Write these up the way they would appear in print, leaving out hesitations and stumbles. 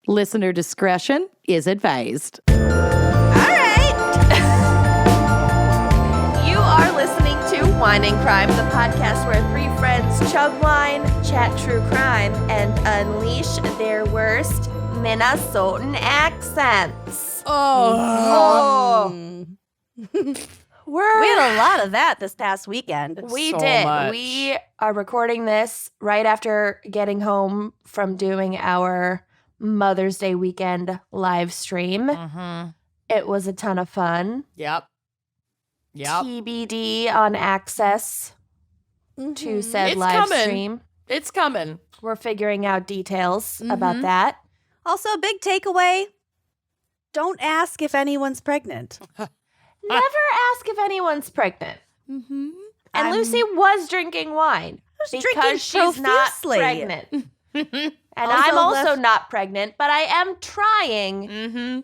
Listener discretion is advised. All right. You are listening to Wine and Crime, the podcast where three friends chug wine, chat true crime, and unleash their worst Minnesotan accents. We had a lot of that this past weekend. We So did. much. We are recording this right after getting home from doing our Mother's Day weekend live stream. Mm-hmm. It was a ton of fun. Yep. TBD on access to said It's live coming. stream. It's coming. We're figuring out details about that. Also, a big takeaway, don't ask if anyone's pregnant. Never ask if anyone's pregnant. Mm-hmm. And Lucy was drinking wine drinking because she's not profusely. pregnant. And Also I'm also left- not pregnant, but I am trying. Mm-hmm.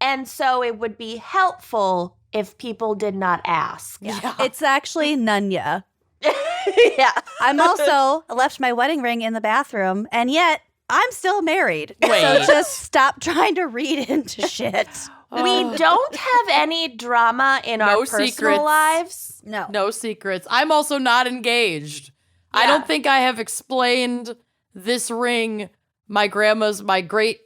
And so it would be helpful if people did not ask. Yeah. It's actually Nunya. Yeah. I'm also left my wedding ring in the bathroom, and yet I'm still married. So Wait. just stop trying to read into shit. We don't have any drama in our No personal secrets. lives. No. No secrets. I'm also not engaged. I Yeah. don't think I have explained this ring, my great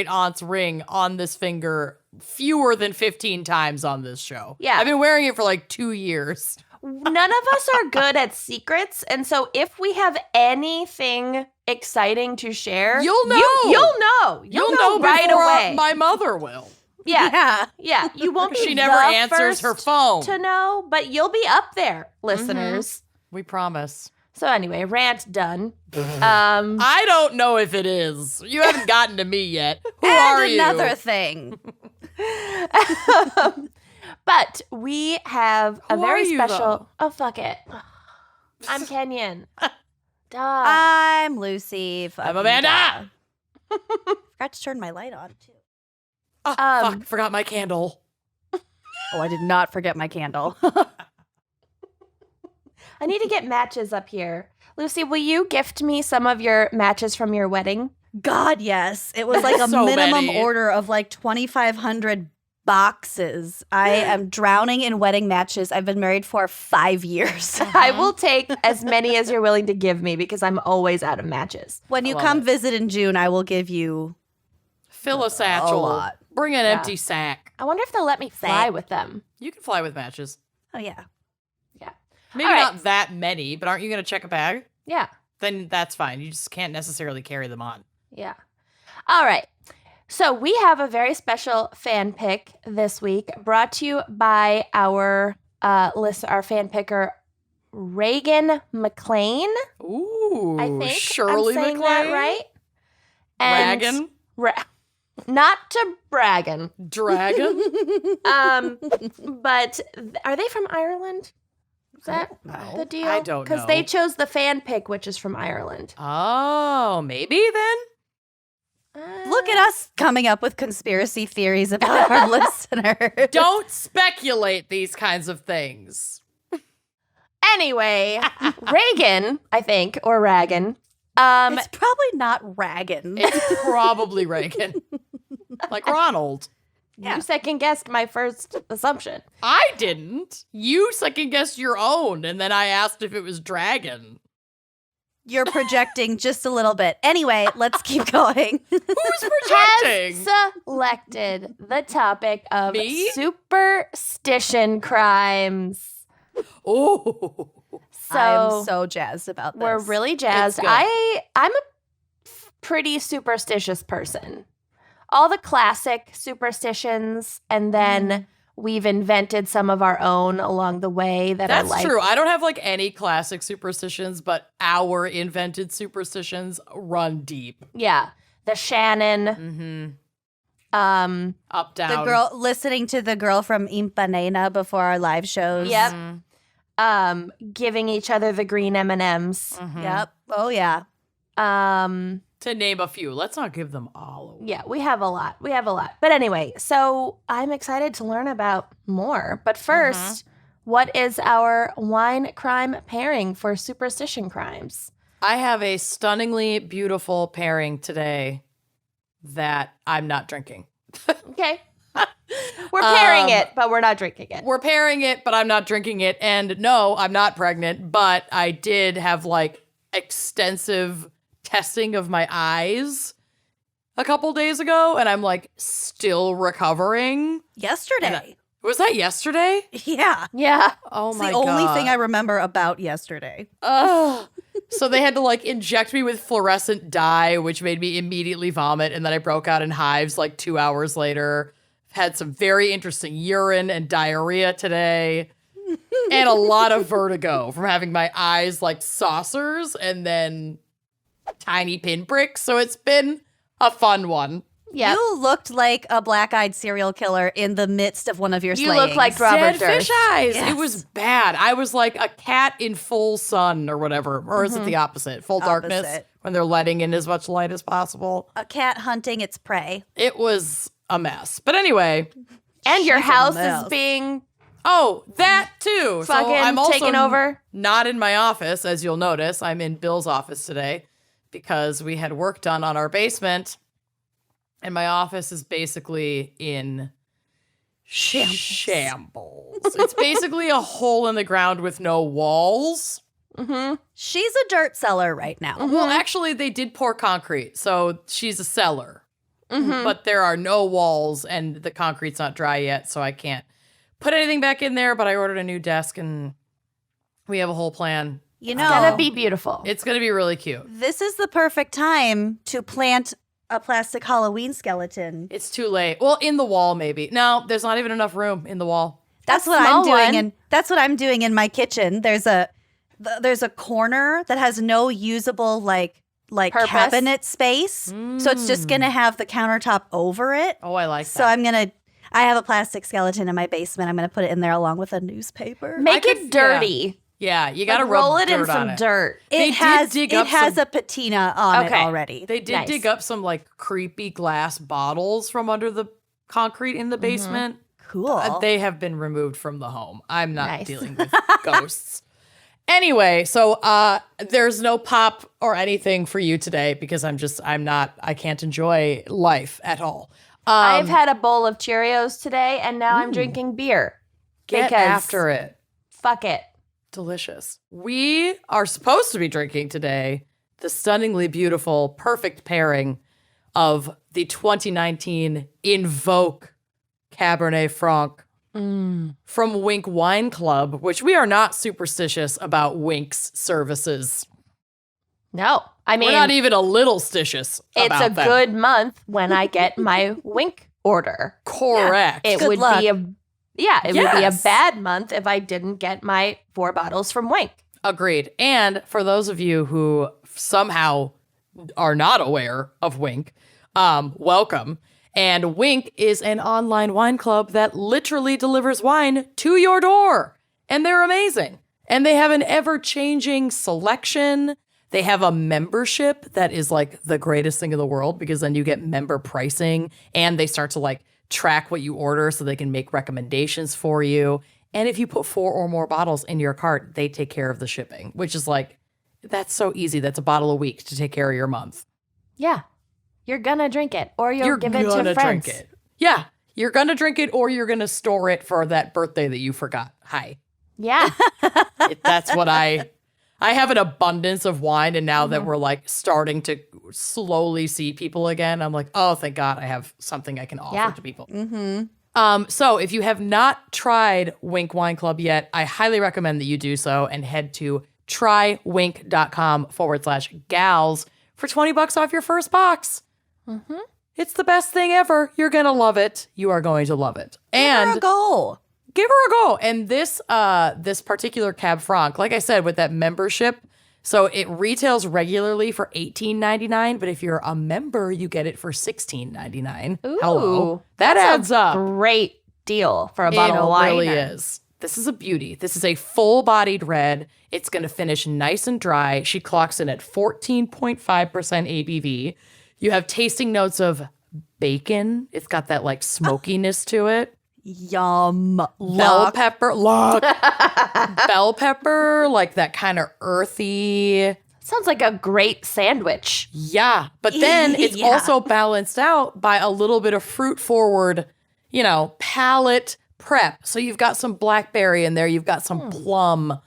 aunt's ring on this finger fewer than 15 times on this show. Yeah. I've been wearing it for like 2 years. None of us are good at secrets. And so if we have anything exciting to share, You'll know. You'll know. You'll know right before away. my mother will. Yeah. You won't be She never the answers her first phone. to know, but you'll be up there, listeners. We promise. So anyway, rant done. I don't know if it is. You haven't gotten to me yet. Who And are you? another thing. But we have a Who very are you, special. though? Oh, fuck it. I'm Kenyan. Duh. I'm Lucy. I'm fucking Amanda. duh. Forgot to turn my light on, too. Oh, fuck, forgot my candle. Oh, I did not forget my candle. I need to get matches up here. Lucy, will you gift me some of your matches from your wedding? God, yes. It was like a So minimum many. order of like 2,500 boxes. I am drowning in wedding matches. I've been married for 5 years. I will take as many as you're willing to give me because I'm always out of matches. When you love come it. visit in June, I will give you Fill a satchel. lot. Bring an empty sack. I wonder if they'll let me fly Thank- with them. You can fly with matches. Oh, yeah. Maybe All right. not that many, but aren't you going to check a bag? Yeah. Then that's fine. You just can't necessarily carry them on. Yeah. All right. So we have a very special fan pick this week brought to you by our our fan picker, Reagan McLean. Ooh, I think Shirley I'm saying MacLaine? that right. And Dragon? not to braggin. Dragon? But are they from Ireland? Is that know. the deal? I don't Because know. they chose the fan pick, which is from Ireland. Oh, maybe then? Look at us coming up with conspiracy theories about our listeners. Don't speculate these kinds of things. Anyway, Reagan, I think, or Ragan. It's probably not Ragan. It's probably Reagan. Like Ronald. You second guessed my first assumption. I didn't. You second guessed your own, and then I asked if it was Dragon. You're projecting just a little bit. Anyway, let's keep going. Who's projecting? Has selected the topic of Me? superstition crimes. Oh. So, I'm so jazzed about this. we're really jazzed. good. I'm a pretty superstitious person. All the classic superstitions, and then we've invented some of our own along the way that That's are like true. I don't have like any classic superstitions, but our invented superstitions run deep. Yeah, the Shannon. Mm-hmm. Up, down. the girl listening to the girl from Impanena before our live shows. Yep. Mhm. Giving each other the green M&Ms. Mhm. Yep. Oh yeah. To name a few. Let's not give them all away. Yeah, we have a lot. But anyway, so I'm excited to learn about more. But first, what is our wine crime pairing for superstition crimes? I have a stunningly beautiful pairing today. that I'm not drinking. Okay. We're pairing it, but we're not drinking it. We're pairing it, but I'm not drinking it. And no, I'm not pregnant, but I did have like extensive testing of my eyes a couple days ago, and I'm like still recovering. Yesterday. Was that yesterday? Yeah. Yeah. Oh It's my the god. only thing I remember about yesterday. Ugh. So they had to like inject me with fluorescent dye, which made me immediately vomit, and then I broke out in hives like 2 hours later. Had some very interesting urine and diarrhea today, and a lot of vertigo from having my eyes like saucers and then tiny pinpricks. So it's been a fun one. Yeah. You looked like a black-eyed serial killer in the midst of one of your You slayings. look like Robert Dead Durst. fish eyes. Yes. It was bad. I was like a cat in full sun or whatever. Or is it the opposite? Full darkness Opposite. when they're letting in as much light as possible. a cat hunting its prey. It was a mess. But anyway, And your She's a house mess. is being oh, that too. fucking so I'm also taken over. not in my office, as you'll notice. I'm in Bill's office today because we had work done on our basement. And my office is basically in shambles. It's basically a hole in the ground with no walls. Mm-hmm. She's a dirt seller right now. Well, actually, they did pour concrete, so she's a cellar. Mm-hmm. But there are no walls, and the concrete's not dry yet, so I can't put anything back in there. But I ordered a new desk, and we have a whole plan. You It's know, gonna be beautiful. It's going to be really cute. this is the perfect time to plant a plastic Halloween skeleton. It's too late. Well, in the wall, maybe. No, there's not even enough room in the wall. That's A what I'm small doing, one. and that's what I'm doing in my kitchen. There's a corner that has no usable like Purpose? cabinet space, so it's just gonna have the countertop over it. Oh, I like So that. I have a plastic skeleton in my basement. I'm gonna put it in there along with a newspaper. Make I it could- dirty. Yeah, you got to Like, rub roll it in dirt on some it. dirt. They It did has dig up some- a patina on it Okay. already. They did Nice. dig up some like creepy glass bottles from under the concrete in the basement. Cool. They have been removed from the home. I'm not Nice. dealing with ghosts. Anyway, so there's no pop or anything for you today because I can't enjoy life at all. I've had a bowl of Cheerios today, and now I'm drinking beer. Get because after it. Fuck it. Delicious. We are supposed to be drinking today the stunningly beautiful, perfect pairing of the 2019 Invoke Cabernet Franc from Winc Wine Club, which we are not superstitious about Winc's services. No, I mean We're not even a little stitious it's about a them. good month when I get my Winc order. Correct. It Good would luck. be a it would be a Yes. bad month if I didn't get my 4 bottles from Winc. Agreed. And for those of you who somehow are not aware of Winc, welcome. And Winc is an online wine club that literally delivers wine to your door. And they're amazing. And they have an ever-changing selection. They have a membership that is like the greatest thing in the world because then you get member pricing and they start to like track what you order so they can make recommendations for you. And if you put 4 or more bottles in your cart, they take care of the shipping, which is like, that's so easy. That's a bottle a week to take care of your month. Yeah. You're gonna drink it or you'll You're give it gonna to friends. drink it. Yeah. You're going to drink it or you're going to store it for that birthday that you forgot. Hi. Yeah. That's what I have an abundance of wine. And now that we're like starting to slowly see people again, I'm like, oh, thank God I have something I can offer Yeah. to people. Mm-hmm. So if you have not tried Winc Wine Club yet, I highly recommend that you do so and head to trywinc.com/gals for $20 off your first box. Mm-hmm. It's the best thing ever. You're going to love it. You are going to love it. And go. Give her a go. And this particular Cab Franc, like I said, with that membership, so it retails regularly for $18.99, but if you're a member, you get it for $16.99. Hello. That adds up. Great deal for a bottle of wine. It really is. This is a beauty. This is a full-bodied red. It's going to finish nice and dry. She clocks in at 14.5% ABV. You have tasting notes of bacon. It's got that like smokiness to it. Yum. Bell Luck. pepper, bell pepper, like that kind of earthy, Sounds like a great sandwich. Yeah, but then it's Yeah. also balanced out by a little bit of fruit forward, palate prep. So you've got some blackberry in there, you've got some plum.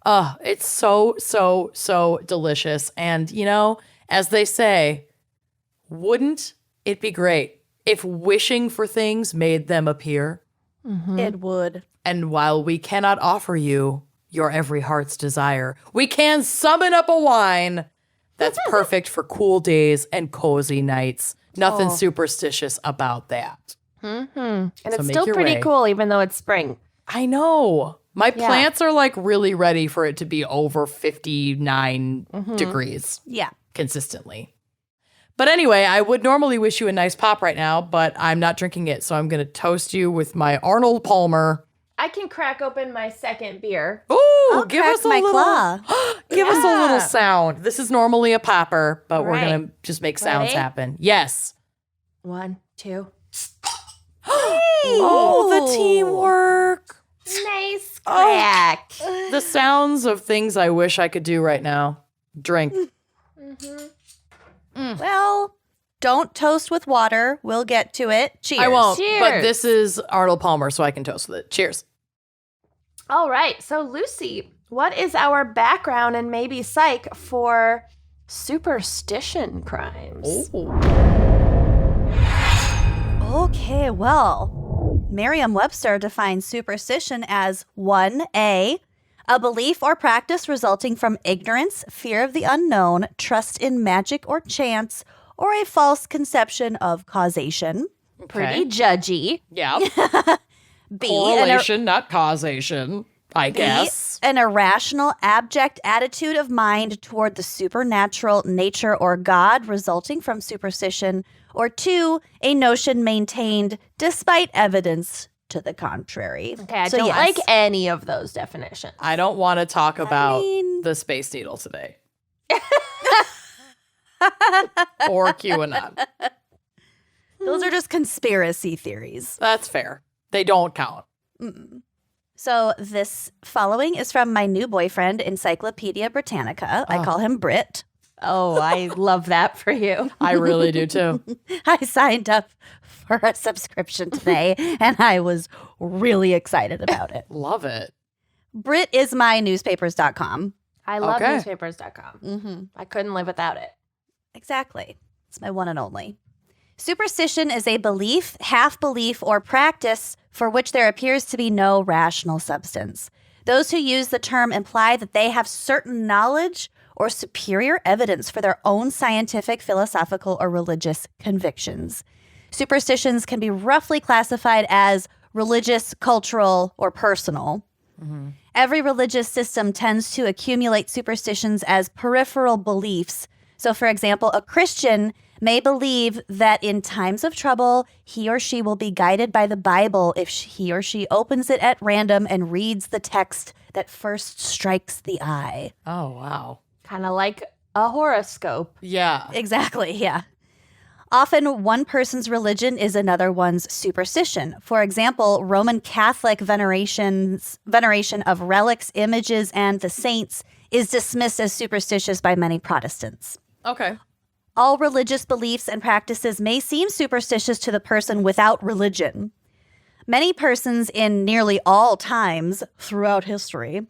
It's so, so, so delicious. And, as they say, wouldn't it be great if wishing for things made them appear? It would. And while we cannot offer you your every heart's desire, we can summon up a wine that's perfect for cool days and cozy nights. Nothing superstitious about that. And So it's make still your pretty way. cool, even though it's spring. I know. My Yeah. plants are like really ready for it to be over 59 degrees Yeah. consistently. But anyway, I would normally wish you a nice pop right now, but I'm not drinking it. So I'm going to toast you with my Arnold Palmer. I can crack open my second beer. Ooh, I'll give crack us a my little claw. give us a Yeah. little sound. This is normally a popper, but we're Right. going to just make sounds Ready? happen. Yes. 1, 2. Oh, the teamwork. Nice crack. The sounds of things I wish I could do right now. Drink. Well, don't toast with water. We'll get to it. Cheers. I won't, but Cheers. this is Arnold Palmer, so I can toast with it. Cheers. All right. So, Lucy, what is our background and maybe psych for superstition crimes? Okay, well, Merriam-Webster defines superstition as 1A, a belief or practice resulting from ignorance, fear of the unknown, trust in magic or chance, or a false conception of causation. Pretty judgy. Yeah. B, Correlation, not causation, I guess. an irrational, abject attitude of mind toward the supernatural, nature, or God resulting from superstition. Or 2, a notion maintained despite evidence to the contrary. Okay, I So don't yes. like any of those definitions. I don't want to talk about mean- the Space Needle today. Or QAnon. Those are just conspiracy theories. That's fair. They don't count. So this following is from my new boyfriend, Encyclopedia Britannica. I call him Brit. Oh, I love that for you. I really do too. I signed up for a subscription today, and I was really excited about it. Love it. Brit is my newspapers.com. I love Okay. newspapers.com. Mm-hmm. I couldn't live without it. Exactly. It's my one and only. Superstition is a belief, half-belief, or practice for which there appears to be no rational substance. Those who use the term imply that they have certain knowledge or superior evidence for their own scientific, philosophical, or religious convictions. Superstitions can be roughly classified as religious, cultural, or personal. Every religious system tends to accumulate superstitions as peripheral beliefs. So, for example, a Christian may believe that in times of trouble, he or she will be guided by the Bible if he or she opens it at random and reads the text that first strikes the eye. Oh, wow. Kind of like a horoscope. Yeah. Exactly, yeah. Often, one person's religion is another one's superstition. For example, Roman Catholic veneration of relics, images, and the saints is dismissed as superstitious by many Protestants. Okay. All religious beliefs and practices may seem superstitious to the person without religion. Many persons in nearly all times throughout history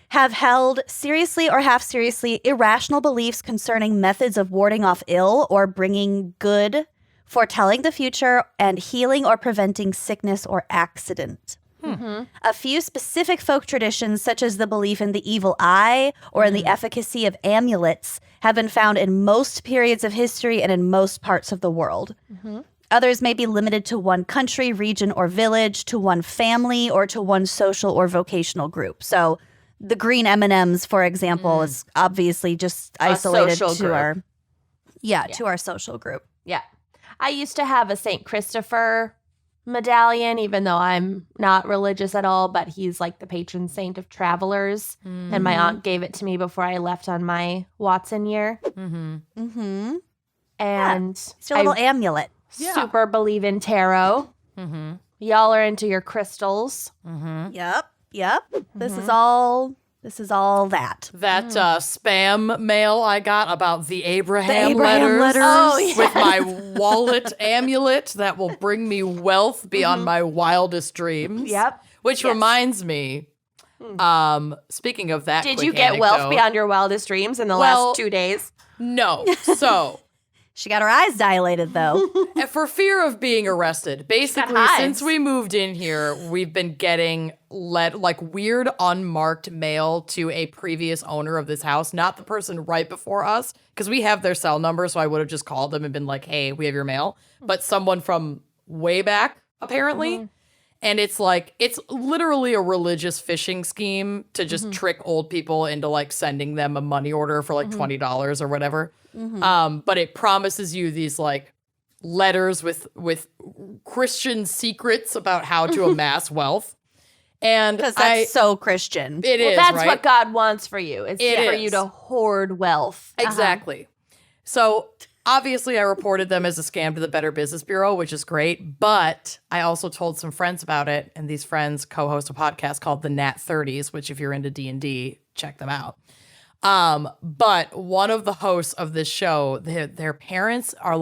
have held seriously or half seriously irrational beliefs concerning methods of warding off ill or bringing good, foretelling the future, and healing or preventing sickness or accident. A few specific folk traditions, such as the belief in the evil eye or in the efficacy of amulets, have been found in most periods of history and in most parts of the world. Others may be limited to one country, region, or village, to one family, or to one social or vocational group. So the green M&Ms, for example, is obviously just isolated social to group. our to our social group. Yeah. I used to have a St. Christopher medallion, even though I'm not religious at all, but he's like the patron saint of travelers. And my aunt gave it to me before I left on my Watson year. Mm-hmm. And It's your little amulet. Yeah. super believe in tarot. Y'all are into your crystals. Yep. This is all This is all that. That spam mail I got about the Abraham, Abraham letters. Oh, yeah. with my wallet amulet that will bring me wealth beyond my wildest dreams. Yep. Which reminds me, speaking of that, Did quick you get wealth anecdote- beyond your wildest dreams in the Well- last 2 days? No. So, She got her eyes dilated, though. for fear of being arrested, basically, hives. since we moved in here, we've been getting weird unmarked mail to a previous owner of this house, not the person right before us, because we have their cell number, so I would have just called them and been like, hey, we have your mail. But someone from way back, apparently. And it's literally a religious phishing scheme to just trick old people into sending them a money order for $20 or whatever. But it promises you these letters with Christian secrets about how to amass wealth. And Because that's so Christian. it is, That's right? what God wants for you. It's It for is. you to hoard wealth. Exactly. So obviously I reported them as a scam to the Better Business Bureau, which is great. But I also told some friends about it. And these friends co-host a podcast called the Nat 30s, which if you're into D&D, check them out. But one of the hosts of this show, their parents are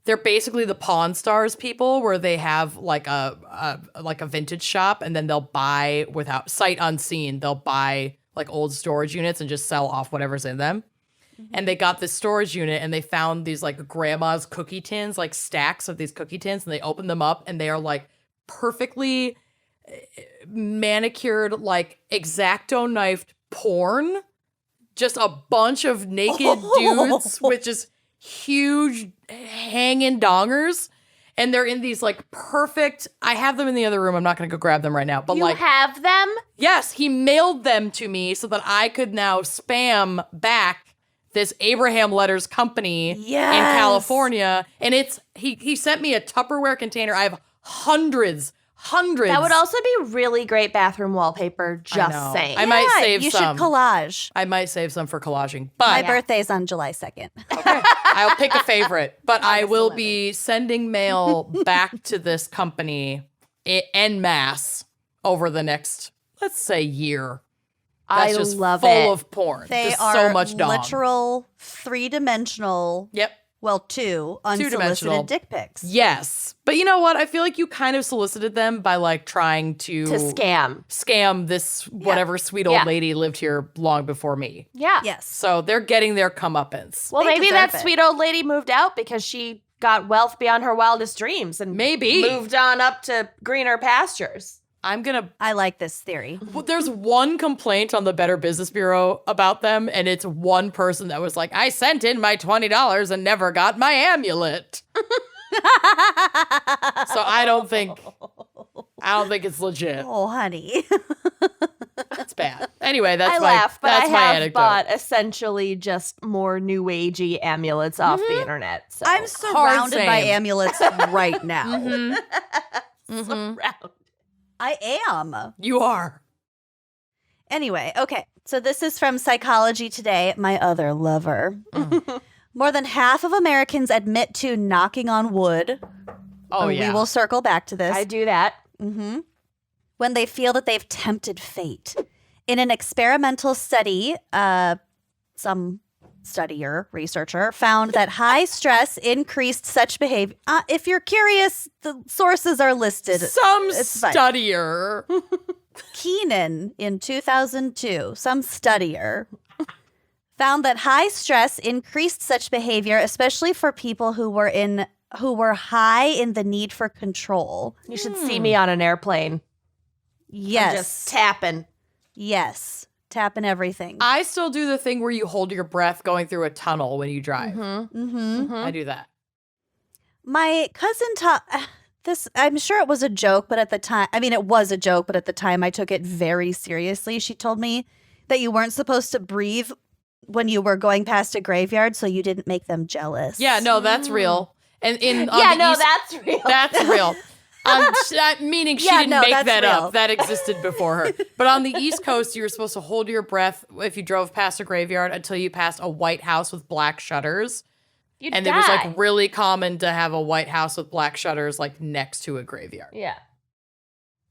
they're basically the Pawn Stars people, where they have a vintage shop, and then they'll buy without sight unseen. They'll buy old storage units and just sell off whatever's in them. And they got this storage unit, and they found these grandma's cookie tins, stacks of these cookie tins, and they opened them up, and they are perfectly manicured, X-Acto knifed porn. Just a bunch of naked dudes with just huge hanging dongers. And they're in these perfect, I have them in the other room. I'm not going to go grab them right now. But You have them? yes, he mailed them to me so that I could now spam back this Abraham Letters company in California. And he sent me a Tupperware container. I have hundreds. That would also be really great bathroom wallpaper, I just know. saying. I might save you some. should collage. I might save some for collaging. My But birthday's on July 2nd. okay, I'll pick a favorite. But I will be sending mail back to this company en masse over the next, let's say, year. That's I just love full it. of porn. They Just are so much dong. literal 3-dimensional, Yep. well, 2 Two-dimensional. unsolicited dick pics. Yes. But you know what? I feel like you kind of solicited them by trying to scam this whatever sweet old Yeah. lady lived here long before me. Yeah. Yes. So they're getting their comeuppance. Well, They maybe deserve that it. sweet old lady moved out because she got wealth beyond her wildest dreams and Maybe. moved on up to greener pastures. I'm going to I like this theory. Well, there's one complaint on the Better Business Bureau about them, and it's one person that was like, I sent in my $20 and never got my amulet. So I don't think it's legit. Oh, honey. That's bad. Anyway, that's I my laugh, but that's I my have anecdote. bought essentially just more new agey amulets off the internet. So. I'm surrounded by same. amulets right now. surrounded. I am. You are. Anyway, okay. So this is from Psychology Today, my other lover. More than half of Americans admit to knocking on wood. Oh, yeah. We will circle back to this. I do that. When they feel that they've tempted fate. In an experimental study, some researcher, found that high stress increased such behavior. If you're curious, the sources are listed. Some It's fine. studier. Keenan in 2002, some studier, found that high stress increased such behavior, especially for people who were high in the need for control. You should see me on an airplane. Yes. I'm just tapping. Yes. Tapping everything. I still do the thing where you hold your breath going through a tunnel when you drive. I do that. My cousin taught this. I'm sure it was a joke, but at the time, it was a joke, but at the time I took it very seriously. She told me that you weren't supposed to breathe when you were going past a graveyard, so you didn't make them jealous. Yeah, no, that's real. And That's real. That's real. Meaning she didn't make that's that real. up. That existed before her. But on the East Coast, you were supposed to hold your breath if you drove past a graveyard until you passed a white house with black shutters. You'd And die. it was really common to have a white house with black shutters next to a graveyard. Yeah.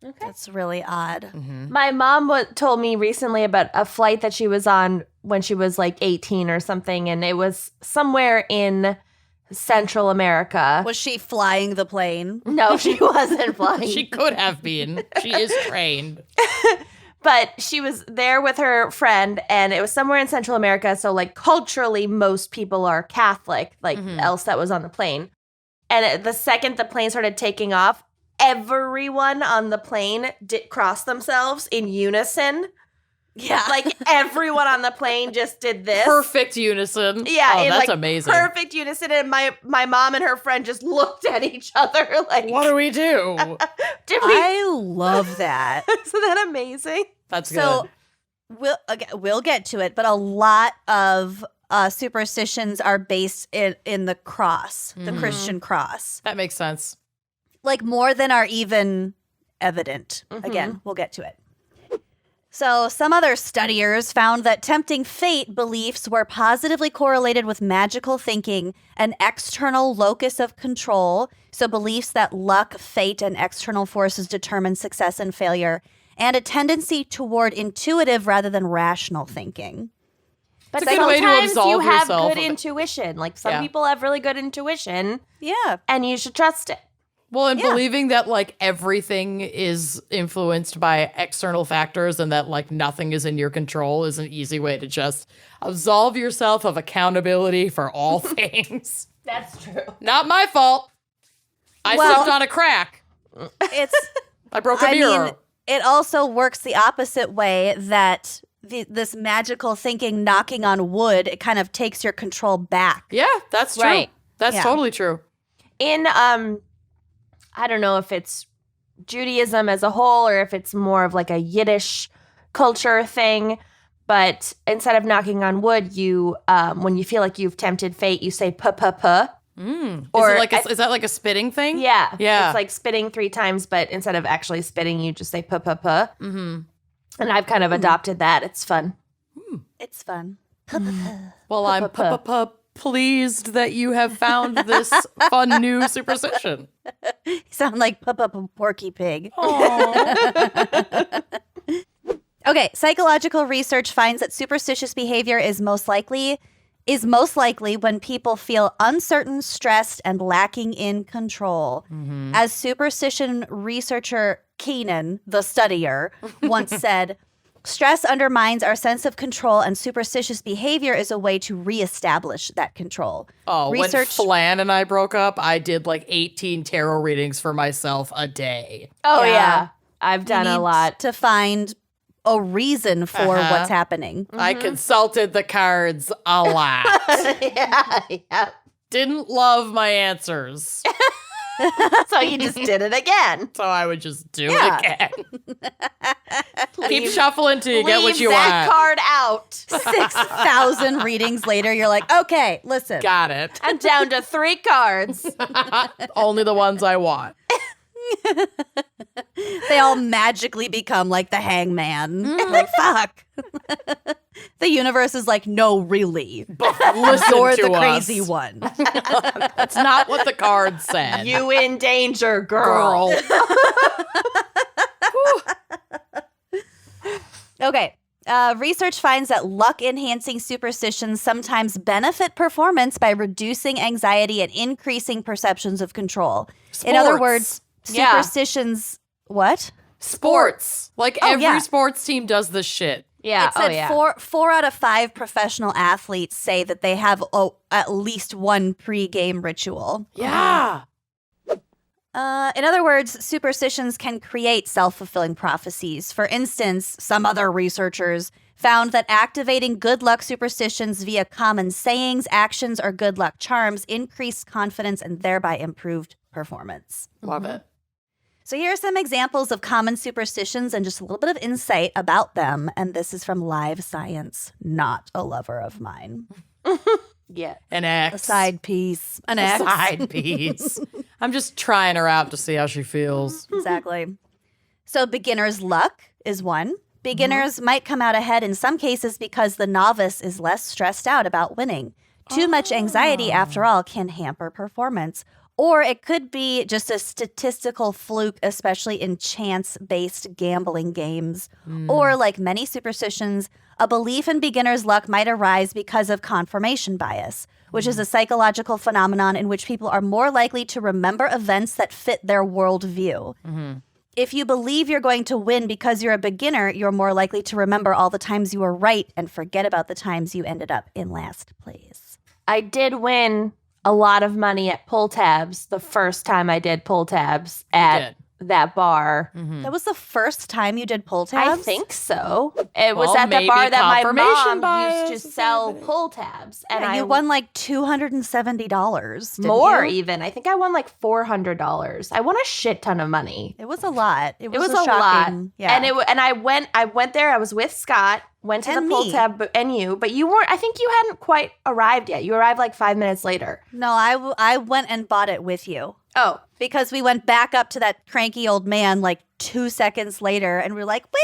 Okay. That's really odd. My mom told me recently about a flight that she was on when she was like 18 or something, and it was somewhere in Central America. Was she flying the plane? No, she wasn't flying. She could have been. She is trained. But she was there with her friend, and it was somewhere in Central America. So, like, culturally, most people are Catholic, like, else that was on the plane. And the second the plane started taking off, everyone on the plane crossed themselves in unison. Yeah. Like, everyone on the plane just did this. Perfect unison. Yeah, Oh, in, that's like, amazing. Perfect unison. And my mom and her friend just looked at each other like, What do we do? did we? I love that. Isn't that amazing? That's good. So we'll get to it, but a lot of superstitions are based in the cross, the Christian cross. That makes sense. Like more than are even evident. Again, we'll get to it. So some other studiers found that tempting fate beliefs were positively correlated with magical thinking, an external locus of control, so beliefs that luck, fate, and external forces determine success and failure, and a tendency toward intuitive rather than rational thinking. But It's a good way to sometimes absolve you have yourself good of it. intuition. Like, some Yeah. people have really good intuition, Yeah. and you should trust it. Well, and Yeah. believing that like everything is influenced by external factors and that like nothing is in your control is an easy way to just absolve yourself of accountability for all things. That's true. Not my fault. I Well- stepped on a crack. It's I broke a I mirror. mean, it also works the opposite way that this magical thinking knocking on wood, it kind of takes your control back. Yeah, that's true. Right. That's Yeah. totally true. In, I don't know if it's Judaism as a whole or if it's more of like a Yiddish culture thing, but instead of knocking on wood, you, when you feel like you've tempted fate, you say puh-puh-puh. Or Is that like a spitting thing? Yeah. Yeah. It's like spitting 3 times, but instead of actually spitting, you just say puh-puh-puh. Mm-hmm. And I've kind of adopted that. It's fun. It's fun. Well, I'm pleased that you have found this fun new superstition. You sound like Porky Pig. Okay, psychological research finds that superstitious behavior is most likely when people feel uncertain, stressed, and lacking in control. As superstition researcher Keenan, the studier, once said, stress undermines our sense of control, and superstitious behavior is a way to reestablish that control. Oh, when Flan and I broke up, I did like 18 tarot readings for myself a day. Oh, Yeah. yeah. I've done You a need lot. to find a reason for what's happening. I consulted the cards a lot. yeah. Didn't love my answers. So you just did it again. So I would just do Yeah. it again. Keep shuffling till you get what you Leave that want. card out. 6,000 readings later, you're like, okay, listen. Got it. I'm down to 3 cards. Only the ones I want. They all magically become like the hangman. Like, fuck. The universe is like, no, really. But listen You're to the us. crazy one. That's not what the card said. You in danger, girl. Okay. Research finds that luck-enhancing superstitions sometimes benefit performance by reducing anxiety and increasing perceptions of control. In other Sports. words, Yeah. superstitions... What? Sports. Like every yeah. sports team does this shit. Yeah. It said yeah. four out of 5 professional athletes say that they have at least one pre-game ritual. Yeah. In other words, superstitions can create self-fulfilling prophecies. For instance, some other researchers found that activating good luck superstitions via common sayings, actions, or good luck charms increased confidence and thereby improved performance. Love it. So here are some examples of common superstitions and just a little bit of insight about them. And this is from Live Science, not a lover of mine. Yeah. An X. A side piece. An A X. side piece. I'm just trying her out to see how she feels. Exactly. So beginner's luck is one. Beginners might come out ahead in some cases because the novice is less stressed out about winning. Too much anxiety, after all, can hamper performance. Or it could be just a statistical fluke, especially in chance-based gambling games. Or, like many superstitions, a belief in beginner's luck might arise because of confirmation bias, which is a psychological phenomenon in which people are more likely to remember events that fit their worldview. If you believe you're going to win because you're a beginner, you're more likely to remember all the times you were right and forget about the times you ended up in last place. I did win a lot of money at pull tabs the first time I did pull tabs at that bar. That was the first time you did pull tabs? I think so. It was Well, at the maybe bar that my confirmation mom bias used to is sell happening. pull tabs. And And I you won like $270. Didn't more you? even. I think I won like $400. I won a shit ton of money. It was a lot. It It was a a lot. shocking, Yeah. And I went there. I was with Scott. Went to And the pull me. tab and you, but you weren't. I think you hadn't quite arrived yet. You arrived like 5 minutes later. No, I went and bought it with you. Oh, Because we went back up to that cranky old man like 2 seconds later and we were like, we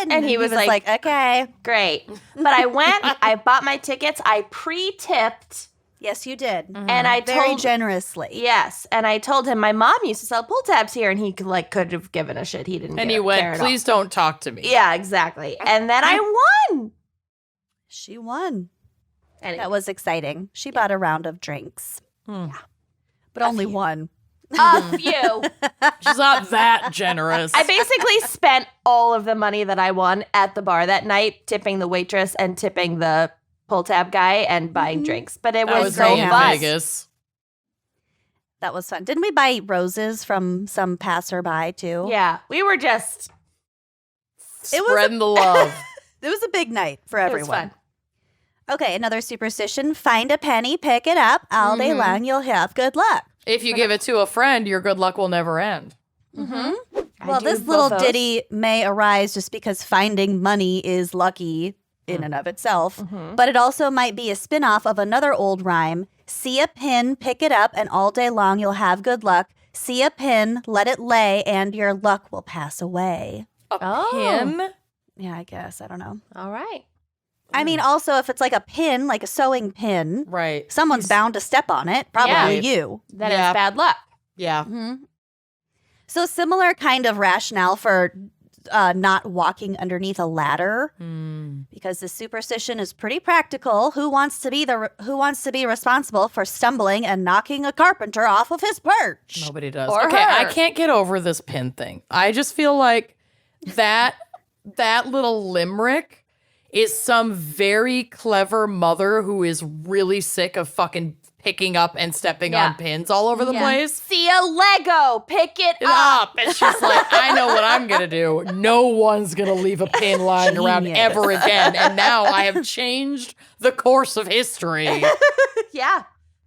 won! And he was like, okay. great. But I went. I bought my tickets. I pre-tipped, Yes, you did. and I Very told generously. yes, and I told him my mom used to sell pull tabs here, and he could have given a shit. He didn't. And care, you went, care at all. please don't talk to me. Yeah, exactly. And then I won. She won. Anyway. That was exciting. She bought a round of drinks. Hmm. But only one. A few. She's not that generous. I basically spent all of the money that I won at the bar that night, tipping the waitress and tipping the pull tab guy and buying drinks. But it that was was so me in fun. Vegas. That was fun. Didn't we buy roses from some passerby too? Yeah, we were just. It was Spreading the love. It was a big night for It was everyone. fun. Okay, another superstition. Find a penny, pick it up. All day long, you'll have good luck. If you give it to a friend, your good luck will never end. I Well, do this both little those. ditty may arise just because finding money is lucky in and of itself, but it also might be a spin-off of another old rhyme. See a pin, pick it up, and all day long you'll have good luck. See a pin, let it lay, and your luck will pass away. A Oh. pin? Yeah, I guess. I don't know. All right. I mean, also, if it's like a pin, like a sewing pin, Right. someone's bound to step on it. Probably Yeah. you. Then Yeah. it's bad luck. Yeah. So similar kind of rationale for not walking underneath a ladder, because the superstition is pretty practical. Who wants to be responsible for stumbling and knocking a carpenter off of his perch? Nobody does. Or okay, her. I can't get over this pin thing. I just feel like that little limerick is some very clever mother who is really sick of fucking picking up and stepping Yeah. on pins all over the place. See a Lego. Pick it up. And she's like, I know what I'm going to do. No one's going to leave a pin lying around Genius. ever again. And now I have changed the course of history. Yeah.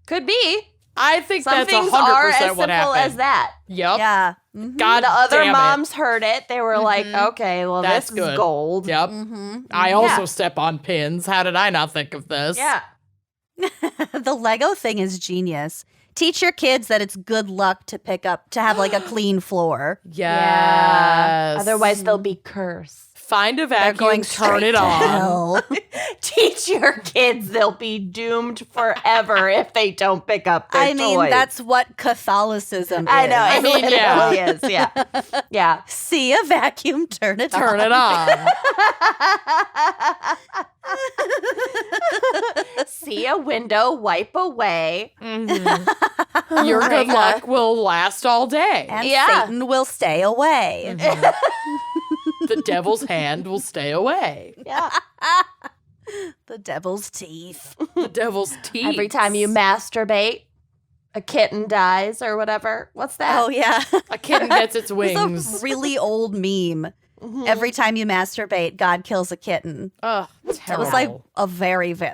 Could be. I think Some that's 100% things are as what simple happened. as that. Yep. Yeah. God The other damn it. moms heard it. They were like, okay, well, That's this good. is gold. Yep. I also Yeah. step on pins. How did I not think of this? Yeah. The Lego thing is genius. Teach your kids that it's good luck to have like a clean floor. Yes. Otherwise, they'll be cursed. Find a They're going vacuum, turn straight it to on. hell. Teach your kids they'll be doomed forever if they don't pick up their I mean, toys. that's what Catholicism is. I know. I mean, it yeah. really is. Yeah. Yeah. See a vacuum, turn it on. Turn it on. See a window, wipe away. Your good luck will last all day. And Yeah. Satan will stay away. The devil's hand will stay away. Yeah. The devil's teeth. The devil's teeth. Every time you masturbate, a kitten dies or whatever. What's that? Oh, yeah. a kitten gets its It's wings. a really old meme. Every time you masturbate, God kills a kitten. Ugh, That terrible. was like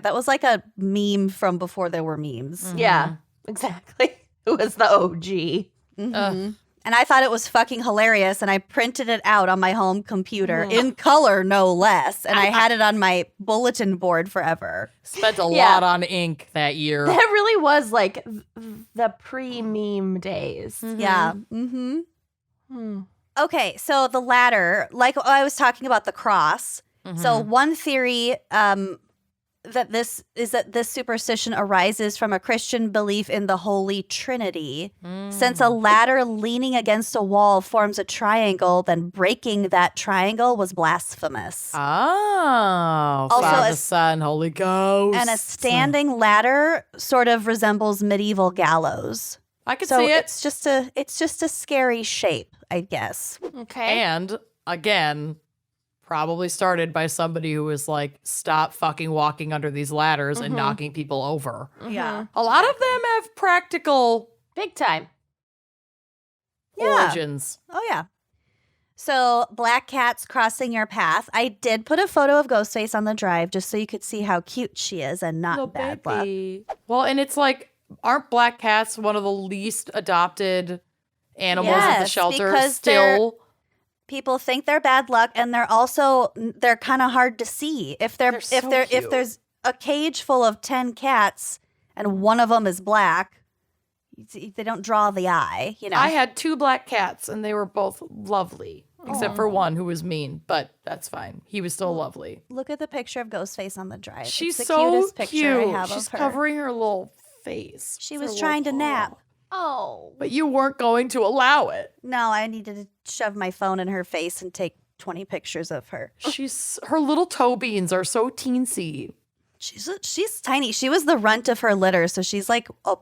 that was like a meme from before there were memes. Yeah, exactly. It was the OG. Ugh. And I thought it was fucking hilarious, and I printed it out on my home computer in color, no less. And I had it on my bulletin board forever. Spent a Yeah. lot on ink that year. That really was like the pre-meme days. Yeah. Mm-hmm. Hmm. Okay, so the ladder, like I was talking about the cross. So one theory that this superstition arises from a Christian belief in the Holy Trinity. Since a ladder leaning against a wall forms a triangle, then breaking that triangle was blasphemous. Oh, Also, Father, Son, Holy Ghost. And a standing ladder sort of resembles medieval gallows. I could So see it. it's just a scary shape, I guess. Okay. And again, probably started by somebody who was like, stop fucking walking under these ladders and knocking people over. Yeah. A lot of them have practical Big time. origins. Oh, yeah. So, black cats crossing your path. I did put a photo of Ghostface on the drive just so you could see how cute she is and not Little bad luck. baby. Well, and it's like, aren't black cats one of the least adopted animals at the Yes, shelter because still? People think they're bad luck, and they're kind of hard to see. If cute. there's a cage full of 10 cats and one of them is black, they don't draw the eye. You know. I had 2 black cats, and they were both lovely, except for one who was mean, but that's fine. He was still lovely. Look at the picture of Ghostface on the drive. She's it's the so cutest picture cute. I have She's of her. covering her little face. She with was her trying to little nap. paw. Oh. But you weren't going to allow it. No, I needed to shove my phone in her face and take 20 pictures of her. Her little toe beans are so teensy. She's tiny. She was the runt of her litter, so she's like a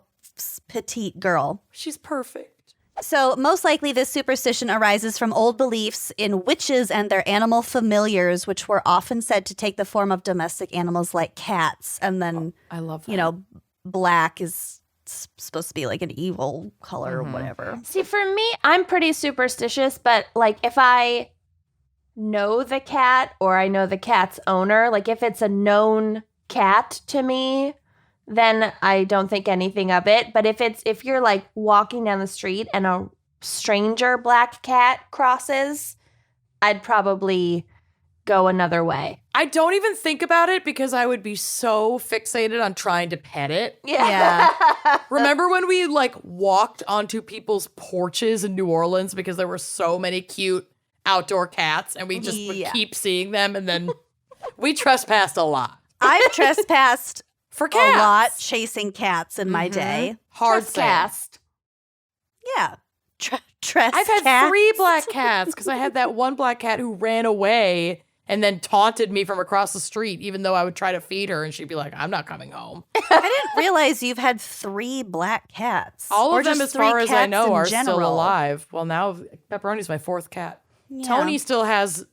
petite girl. She's perfect. So most likely this superstition arises from old beliefs in witches and their animal familiars, which were often said to take the form of domestic animals like cats. And then, I love that. you know, black is supposed to be like an evil color or whatever. See, for me, I'm pretty superstitious, but like if I know the cat or I know the cat's owner, like if it's a known cat to me, then I don't think anything of it. But if you're like walking down the street and a stranger black cat crosses, I'd probably go another way. I don't even think about it because I would be so fixated on trying to pet it. Yeah. Remember when we like walked onto people's porches in New Orleans because there were so many cute outdoor cats and we just would Yeah. keep seeing them, and then we trespassed a lot. I've trespassed For cats. a lot chasing cats in my day. Hard saying. cast. Yeah. Trespass. I've had 3 black cats because I had that one black cat who ran away and then taunted me from across the street, even though I would try to feed her and she'd be like, I'm not coming home. I didn't realize you've had 3 black cats. All Or of them, just as 3 far as I cats know, in are still general. alive. Well, now Pepperoni's my 4th cat. Yeah. Tony still has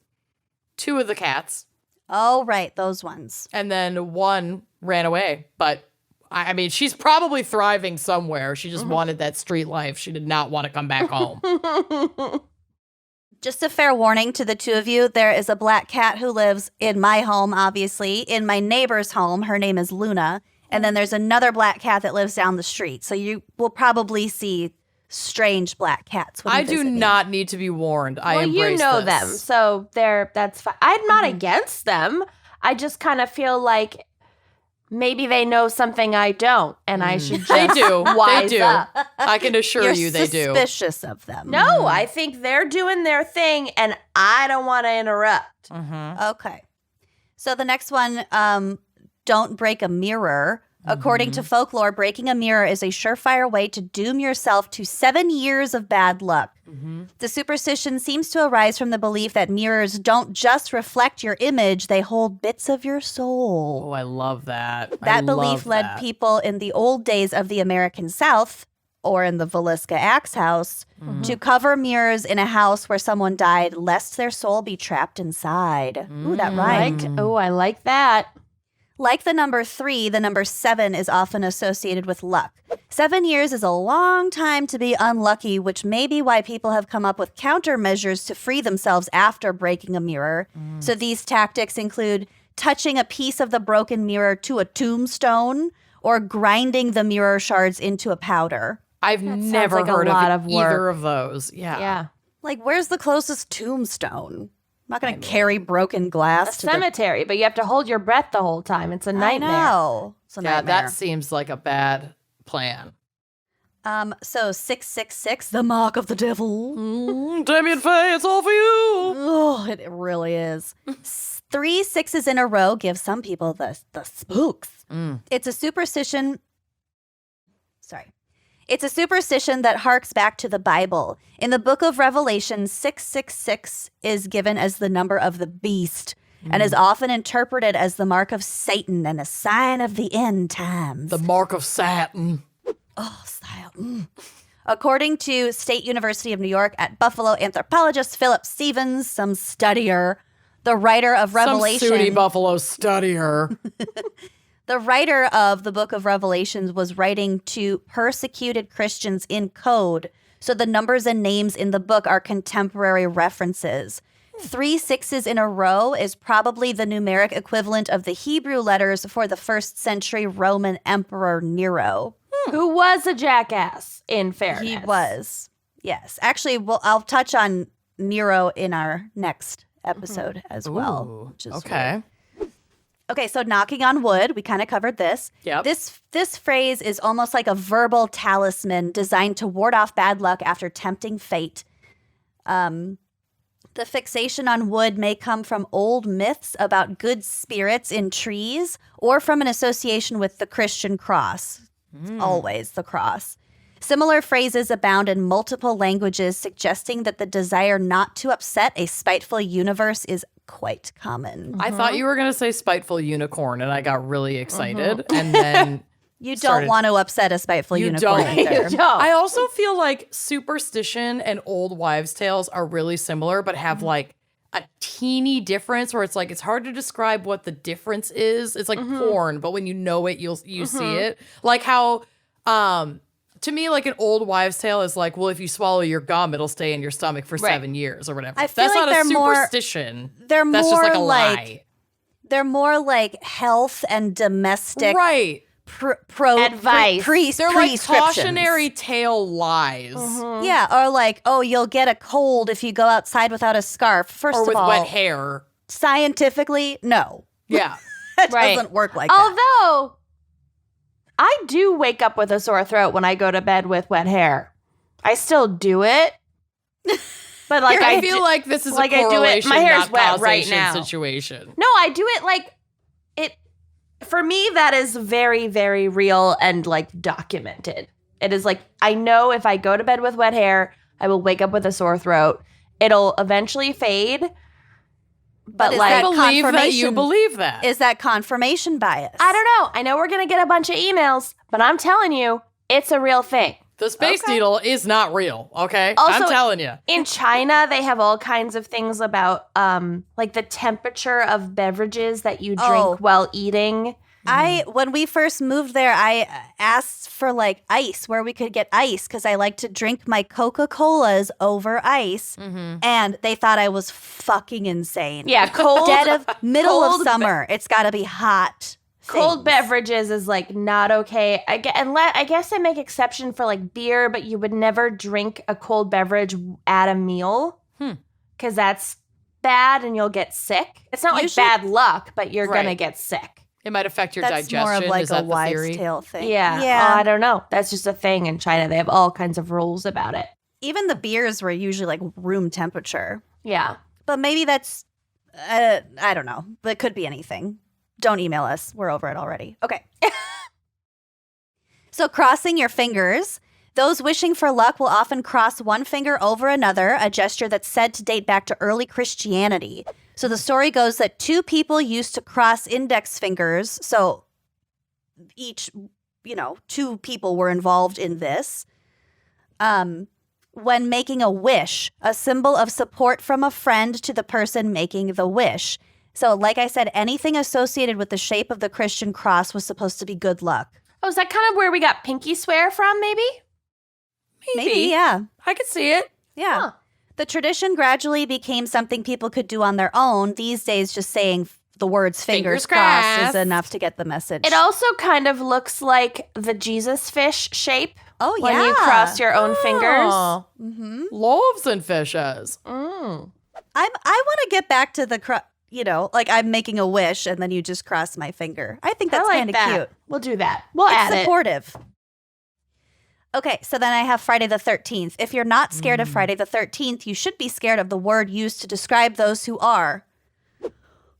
2 of the cats, Oh, right. Those ones. and then 1 ran away. But I mean, she's probably thriving somewhere. She just wanted that street life. She did not want to come back home. Just a fair warning to the 2 of you. There is a black cat who lives in my home, obviously. In my neighbor's home, her name is Luna. And then there's another black cat that lives down the street. So you will probably see strange black cats when you I do visit me. not need to be warned. I Well, embrace you know this. them, so that's fine. I'm not against them. I just kind of feel like maybe they know something I don't, and I should just They do. They wise do. up. I can assure You're you they do. suspicious of them. No, I think they're doing their thing, and I don't want to interrupt. Okay. So the next one, don't break a mirror. According to folklore, breaking a mirror is a surefire way to doom yourself to 7 years of bad luck. The superstition seems to arise from the belief that mirrors don't just reflect your image, they hold bits of your soul. Oh, I love that. I That belief love led that. people in the old days of the American South, or in the Villisca Axe House, to cover mirrors in a house where someone died, lest their soul be trapped inside. Ooh, that rhymed. I like that. Like the number 3, the number 7 is often associated with luck. 7 years is a long time to be unlucky, which may be why people have come up with countermeasures to free themselves after breaking a mirror. So these tactics include touching a piece of the broken mirror to a tombstone or grinding the mirror shards into a powder. I've sounds never like a heard lot of of either work. of those. Yeah. Yeah. Like, where's the closest tombstone? I'm not going to carry broken glass to the... Cemetery, but you have to hold your breath the whole time. It's a I nightmare. know. It's a Yeah, nightmare. that seems like a bad plan. So 666, the mark of the devil. Damien Faye, it's all for you. Oh, it really is. 3 6s in a row give some people the spooks. It's a superstition. It's a superstition that harks back to the Bible. In the book of Revelation, 666 is given as the number of the beast and is often interpreted as the mark of Satan and a sign of the end times. The mark of Satan. Oh, style. According to State University of New York at Buffalo anthropologist Philip Stevens, some studier, the writer of Revelation. Some Sooty Buffalo studier. The writer of the book of Revelations was writing to persecuted Christians in code, so the numbers and names in the book are contemporary references. 3 6s in a row is probably the numeric equivalent of the Hebrew letters for the 1st century Roman Emperor Nero. Who was a jackass, in fairness. He was. Yes. Actually, I'll touch on Nero in our next episode as well. Ooh, Which is okay. weird. Okay, so knocking on wood, we kind of covered this. Yep. This phrase is almost like a verbal talisman designed to ward off bad luck after tempting fate. The fixation on wood may come from old myths about good spirits in trees or from an association with the Christian cross. It's always the cross. Similar phrases abound in multiple languages, suggesting that the desire not to upset a spiteful universe is quite common. I thought you were going to say spiteful unicorn, and I got really excited. And then You don't want to upset a spiteful you unicorn don't. either. You don't. I also feel like superstition and old wives' tales are really similar, but have like a teeny difference where it's like it's hard to describe what the difference is. It's like porn, but when you know it, you see it. Like how to me, like an old wives' tale is like, well, if you swallow your gum, it'll stay in your stomach for 7 years or whatever. I feel That's like not a they're more- superstition. They're That's just like a more lie. They're more like health and domestic Right. Advice. They're like prescriptions. cautionary tale lies. Yeah, or like, oh, you'll get a cold if you go outside without a scarf. First Or of with all, wet hair. scientifically, no. Yeah. It Right. doesn't work like that. Although, I do wake up with a sore throat when I go to bed with wet hair. I still do it. But like I feel like this is like a I do it- correlation, my hair's not wet right causation now. situation. No, I do it like it. For me, that is very, very real and like documented. It is like, I know if I go to bed with wet hair, I will wake up with a sore throat. It'll eventually fade. But is like, that I believe that you confirmation- believe that. Is that confirmation bias? I don't know. I know we're going to get a bunch of emails, but I'm telling you, it's a real thing. The Space Needle is not real, okay? Also- I'm telling you. In China, they have all kinds of things about like the temperature of beverages that you drink Oh. while eating. When we first moved there, I asked for like ice, where we could get ice, because I like to drink my Coca-Colas over ice. And they thought I was fucking insane. Yeah, cold middle of cold summer. It's got to be hot. cold things. beverages is like not okay. I guess they make exception for like beer, but you would never drink a cold beverage at a meal because that's bad and you'll get sick. It's not like Usually- bad luck, but you're Right. gonna get sick. It might affect your That's digestion. more of like is a that the wives' theory? tale thing. Yeah. Yeah. Oh, I don't know. That's just a thing in China. They have all kinds of rules about it. Even the beers were usually like room temperature. Yeah. But maybe that's, I don't know. But it could be anything. Don't email us. We're over it already. Okay. So crossing your fingers. Those wishing for luck will often cross one finger over another, a gesture that's said to date back to early Christianity. So the story goes that two people used to cross index fingers. So each, two people were involved in this. When making a wish, a symbol of support from a friend to the person making the wish. So, like I said, anything associated with the shape of the Christian cross was supposed to be good luck. Oh, is that kind of where we got pinky swear from, maybe? Maybe, yeah. I could see it. Yeah. Huh. The tradition gradually became something people could do on their own. These days, just saying the words fingers Fingers crossed crossed. is enough to get the message. It also kind of looks like the Jesus fish shape oh, yeah. when you cross your own fingers. Oh, Mm-hmm. loaves and fishes. Mm. I want to get back to the, like I'm making a wish and then you just cross my finger. I think that's I like kind of that. cute. We'll do that. We'll It's add it. supportive. Okay, so then I have Friday the 13th. If you're not scared of Friday the 13th, you should be scared of the word used to describe those who are.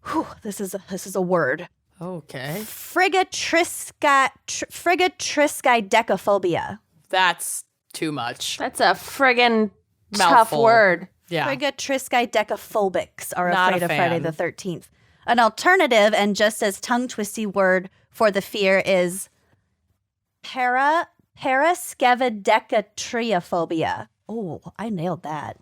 Whew, this is a word. Okay. Frigatriskidecaphobia. That's too much. That's a friggin' tough Mouthful. word. Yeah. Frigatriskidecaphobics are Not afraid a of Friday fan. the 13th. An alternative and just as tongue-twisty word for the fear is paraskevidecatriophobia. Oh, I nailed that.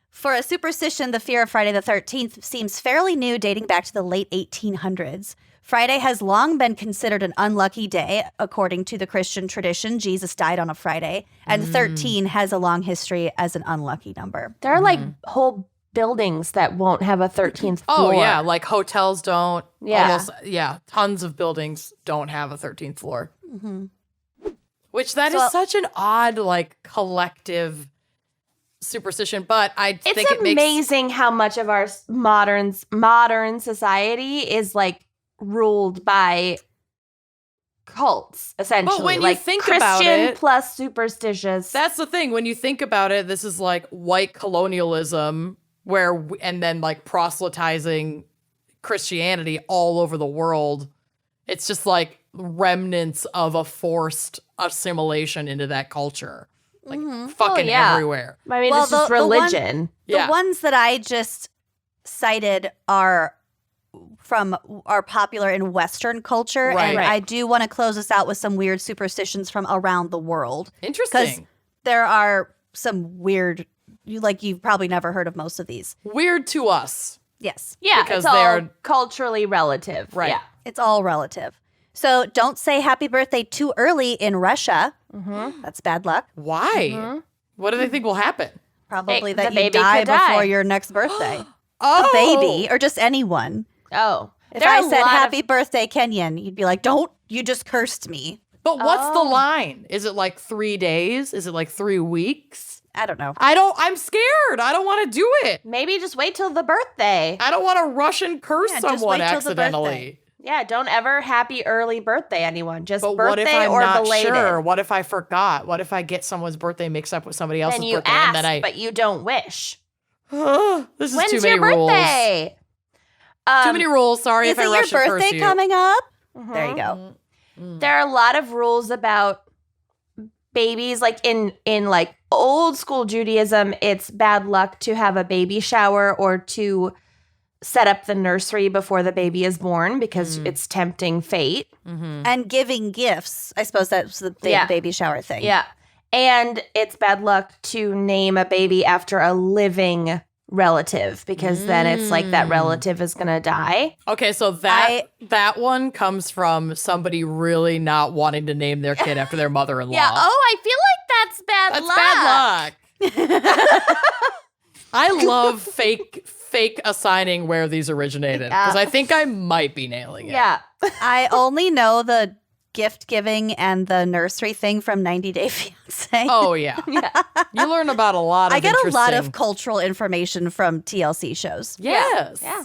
For a superstition, the fear of Friday the 13th seems fairly new, dating back to the late 1800s. Friday has long been considered an unlucky day. According to the Christian tradition, Jesus died on a Friday, and 13 has a long history as an unlucky number. There are like whole buildings that won't have a 13th floor. Oh, yeah. Like hotels don't. Yeah. Tons of buildings don't have a 13th floor. Mm-hmm. Which that is such an odd, like, collective superstition. But I think it makes... It's amazing how much of our modern society is like ruled by cults, essentially. But when you like think Christian about it, plus superstitious. That's the thing. When you think about it, this is like white colonialism and then like proselytizing Christianity all over the world. It's just like remnants of a forced assimilation into that culture. Like fucking everywhere. I mean, Well, it's just the one- religion. The ones that I just cited are popular in Western culture, and Right. I do want to close this out with some weird superstitions from around the world. Because Interesting. there are some weird, you've probably never heard of most of these. Weird to us. Yes, Yeah, Because it's they all are- culturally relative. Right. Yeah. it's all relative. So don't say happy birthday too early in Russia. Mm-hmm. That's bad luck. Why? What do they think will happen? Probably The that you baby die could die. before your next birthday. Oh, A baby, or just anyone. Oh. If There are I a said lot of- happy birthday, Kenyan, you'd be like, don't, you just cursed me. But what's the Oh. line? Is it like 3 days? Is it like 3 weeks? I don't know. I'm scared. I don't want to do it. Maybe just wait till the birthday. I don't want to rush and curse Yeah, just someone wait till the accidentally. birthday. Yeah, don't ever happy early birthday anyone. Just But birthday what if I'm or not belated. sure? What if I forgot? What if I get someone's birthday mixed up with somebody else's Then you birthday? ask, And then but you don't wish. this is When's too many your rules. birthday? Too many rules. Sorry Is if it I your rush and curse birthday you. coming up? Mhm. There you go. There are a lot of rules about babies. Like in like old school Judaism, it's bad luck to have a baby shower or to set up the nursery before the baby is born because it's tempting fate. And giving gifts. I suppose that's the big Yeah. baby shower thing. Yeah. And it's bad luck to name a baby after a living relative because then it's like that relative is going to die. Okay, so that one comes from somebody really not wanting to name their kid after their mother-in-law. Yeah. Oh, I feel like that's bad luck. Bad luck. I love fake assigning where these originated because I think I might be nailing it. Yeah. I only know the gift giving and the nursery thing from 90 Day Fiancé. Oh yeah. You learn about a lot of I get a lot of interesting- cultural information from TLC shows. Yes. Yeah.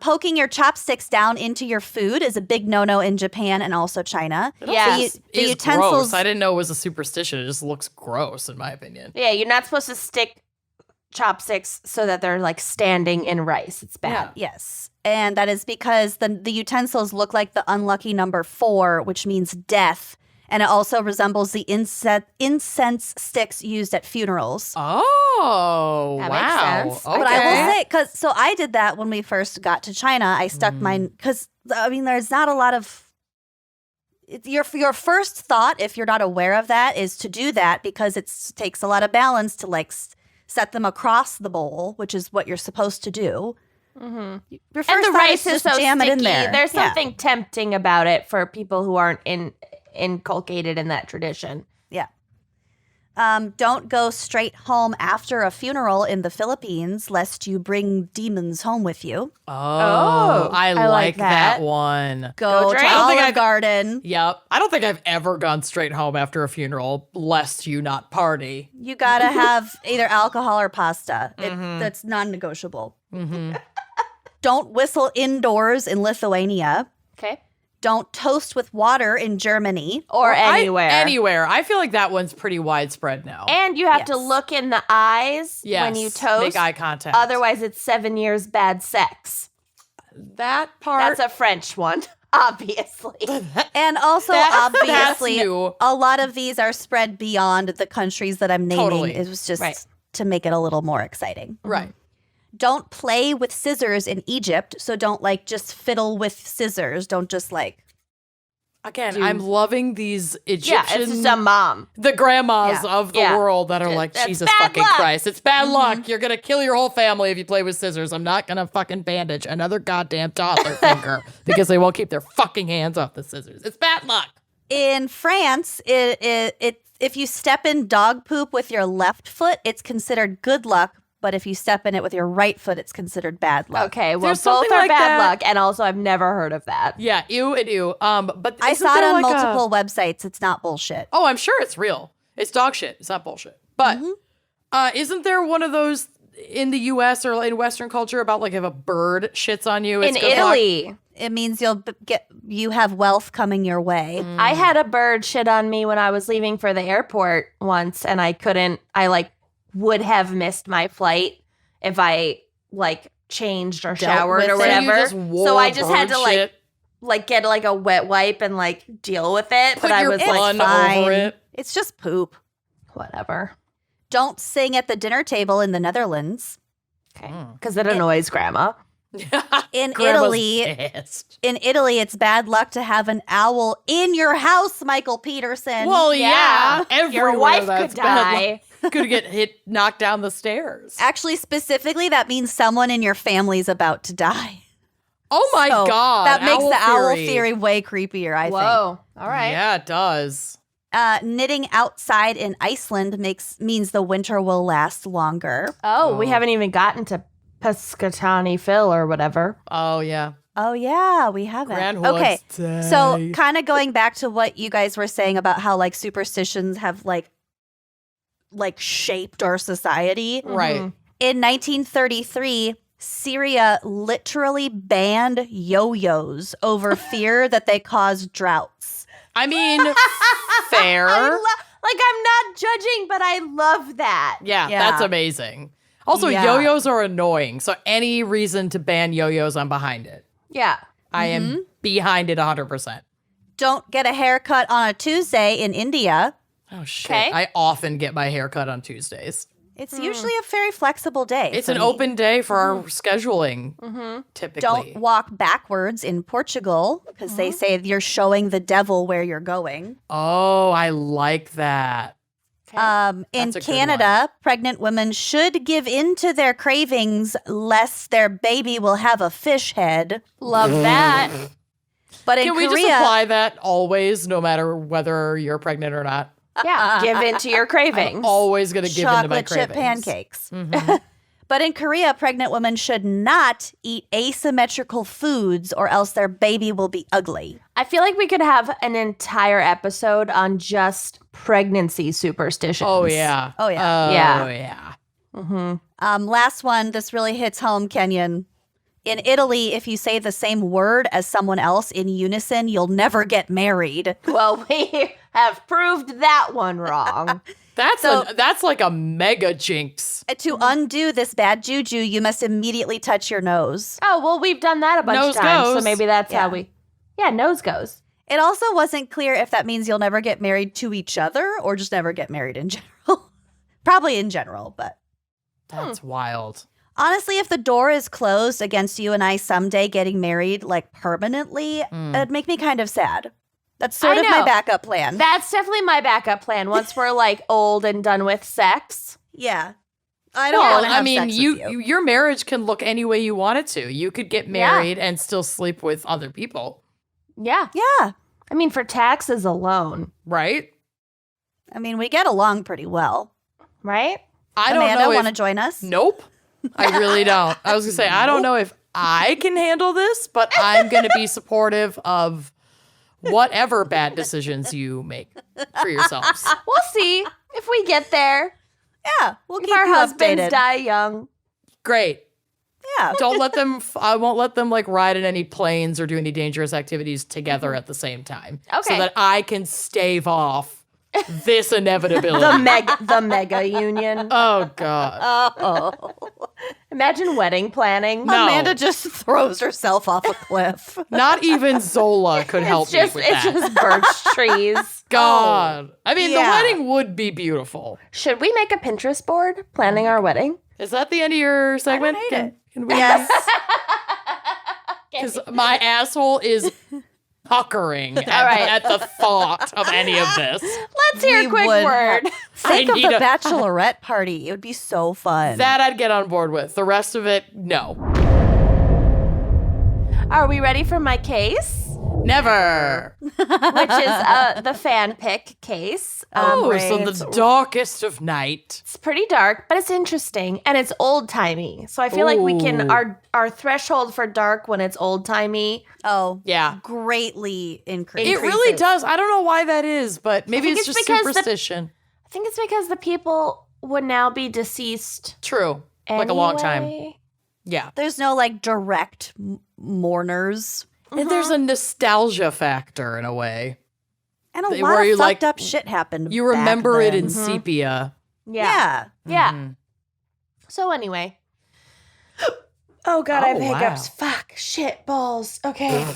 Poking your chopsticks down into your food is a big no-no in Japan and also China. Yes. The It's utensils. gross. I didn't know it was a superstition. It just looks gross in my opinion. Yeah, you're not supposed to stick chopsticks so that they're like standing in rice. It's bad. Yes. And that is because the utensils look like the unlucky number 4, which means death. And it also resembles the incense sticks used at funerals. Oh, That makes wow. sense. Okay. But I will say, so I did that when we first got to China. I stuck mine, because, I mean, there's not a lot of, your first thought, if you're not aware of that, is to do that because it takes a lot of balance to like set them across the bowl, which is what you're supposed to do. Mm-hmm. Your first And the thought rice is is so jam it in sticky. there. There's Yeah. something tempting about it for people who aren't inculcated in that tradition. Yeah. Don't go straight home after a funeral in the Philippines, lest you bring demons home with you. Oh, I I like like that that. one. Go to drink. Olive Garden. Yep. I don't think I've ever gone straight home after a funeral, lest you not party. You gotta have either alcohol or pasta. That's non-negotiable. Mm-hmm. Don't whistle indoors in Lithuania. Okay. Don't toast with water in Germany. Or anywhere. Anywhere. I feel like that one's pretty widespread now. And you have to Yes. look in the eyes Yes, when you toast. make eye contact. Otherwise, it's 7 years bad sex. That part. That's a French one, obviously. And also, That's obviously, new. a lot of these are spread beyond the countries that I'm naming. Totally. It was just Right. to make it a little more exciting. Right. Don't play with scissors in Egypt. So don't like just fiddle with scissors. Don't just like. Again, Dude. I'm loving these Egyptian, Yeah, it's just a mom. the grandmas Yeah. of the Yeah. world that are like, That's Jesus bad fucking luck. Christ. It's bad luck. You're going to kill your whole family if you play with scissors. I'm not going to fucking bandage another goddamn toddler finger because they won't keep their fucking hands off the scissors. It's bad luck. In France, if you step in dog poop with your left foot, it's considered good luck. But if you step in it with your right foot, it's considered bad luck. Okay, well, There's both something are like bad that. luck. And also, I've never heard of that. Yeah, ew and ew. But I isn't saw it there on like a- multiple websites. It's not bullshit. Oh, I'm sure it's real. It's dog shit. It's not bullshit. But isn't there one of those in the U.S. or in Western culture about like if a bird shits on you? In It's good luck? Italy, It means you have wealth coming your way. I had a bird shit on me when I was leaving for the airport once, and I would have missed my flight if I changed or showered with or it. whatever. So you just wore So I just had bird to shit, get a wet wipe and deal with it. put But I your was bun fine. over it. It's just poop. whatever. Don't sing at the dinner table in the Netherlands. Okay. Because it annoys grandma. In Grandma's Italy, pissed. it's bad luck to have an owl in your house, Michael Peterson. Well, yeah, everywhere Your wife that's could bad die. luck. Could get knocked down the stairs. Actually, specifically, that means someone in your family's about to die. Oh my So god, that makes the owl theory. theory way creepier, I think. Whoa. All right. Yeah, it does. Knitting outside in Iceland means the winter will last longer. Oh, we haven't even gotten to Pescatani Phil or whatever. Oh yeah. Oh yeah, we haven't. Groundhog's Okay, Day. so kind of going back to what you guys were saying about how superstitions have shaped our society. Right. In 1933, Syria literally banned yo-yos over fear that they caused droughts. I mean, fair. I'm not judging, but I love that. Yeah, Yeah. that's amazing. Also, Yeah. yo-yos are annoying, so any reason to ban yo-yos, I'm behind it. Yeah. I am behind it 100%. Don't get a haircut on a Tuesday in India. Oh shit! Okay. I often get my hair cut on Tuesdays. It's usually a very flexible day. It's for an me. open day for our scheduling. Typically, Don't walk backwards in Portugal because they say you're showing the devil where you're going. Oh, I like that. In That's a good Canada, pregnant women should give in to their cravings lest their baby will have a fish head. Love that. But in Can we Korea, just apply that always, no matter whether you're pregnant or not? Yeah. Give in to your cravings. Always gonna give in to my chocolate chip cravings. pancakes. But in Korea, pregnant women should not eat asymmetrical foods or else their baby will be ugly. I feel like we could have an entire episode on just pregnancy superstitions. Oh yeah. Oh, yeah. Yeah. Oh yeah. Last one, this really hits home, Kenyon. In Italy, if you say the same word as someone else in unison, you'll never get married. Well, we have proved that one wrong. That's like a mega jinx. To undo this bad juju, you must immediately touch your nose. Oh, well, we've done that a bunch Nose of times. goes. So maybe that's Yeah. how we. Yeah, nose goes. It also wasn't clear if that means you'll never get married to each other or just never get married in general. Probably in general, but That's wild. honestly, if the door is closed against you and I someday getting married, permanently, it'd make me kind of sad. That's sort I of my know. backup plan. That's definitely my backup plan. Once we're old and done with sex. Yeah. I don't Well, want to have I mean, sex with you. your marriage can look any way you want it to. You could get married and still sleep with other people, Yeah. Yeah. I mean, for taxes alone, right? I mean, we get along pretty well. right? I don't Amanda, know. want to If, join us? nope. I really don't. I was gonna say I don't know if I can handle this, but I'm gonna be supportive of whatever bad decisions you make for yourselves. We'll see if we get there. Yeah. We'll If keep our you husbands updated. die young. Great. Yeah. Don't let them, I won't let them like ride in any planes or do any dangerous activities together at the same time. Okay. So that I can stave off this inevitability. The mega union. Oh, God. Oh. Imagine wedding planning. No. Amanda just throws herself off a cliff. Not even Zola could help me with It's that. just birch trees. God. I mean, Yeah. the wedding would be beautiful. Should we make a Pinterest board planning our wedding? Is that the end of your segment? hate it. Can we? Yes. Because my asshole is puckering right. at the thought of any of this. Let's hear We a quick would word. Think I of need the a- bachelorette party. It would be so fun. That I'd get on board with. The rest of it, no. Are we ready for my case? Never. Which is the fan pick case. Oh, so the darkest of night. It's pretty dark, but it's interesting and it's old timey. So I feel like we can Ooh. our threshold for dark when it's old timey. Oh, Yeah. greatly increased. It really does. I don't know why that is, but maybe think it's it's just because the- superstition. I think it's because the people would now be deceased. True. Like a long time. anyway. Yeah. There's no like direct mourners. And there's a nostalgia factor in a way. And a Where lot you, of like, fucked up shit happened. You back remember it then. in sepia. Yeah. Yeah. Yeah. Mhm. So anyway. Oh God, I have Oh, wow. hiccups. Fuck. Shit. Balls. Okay.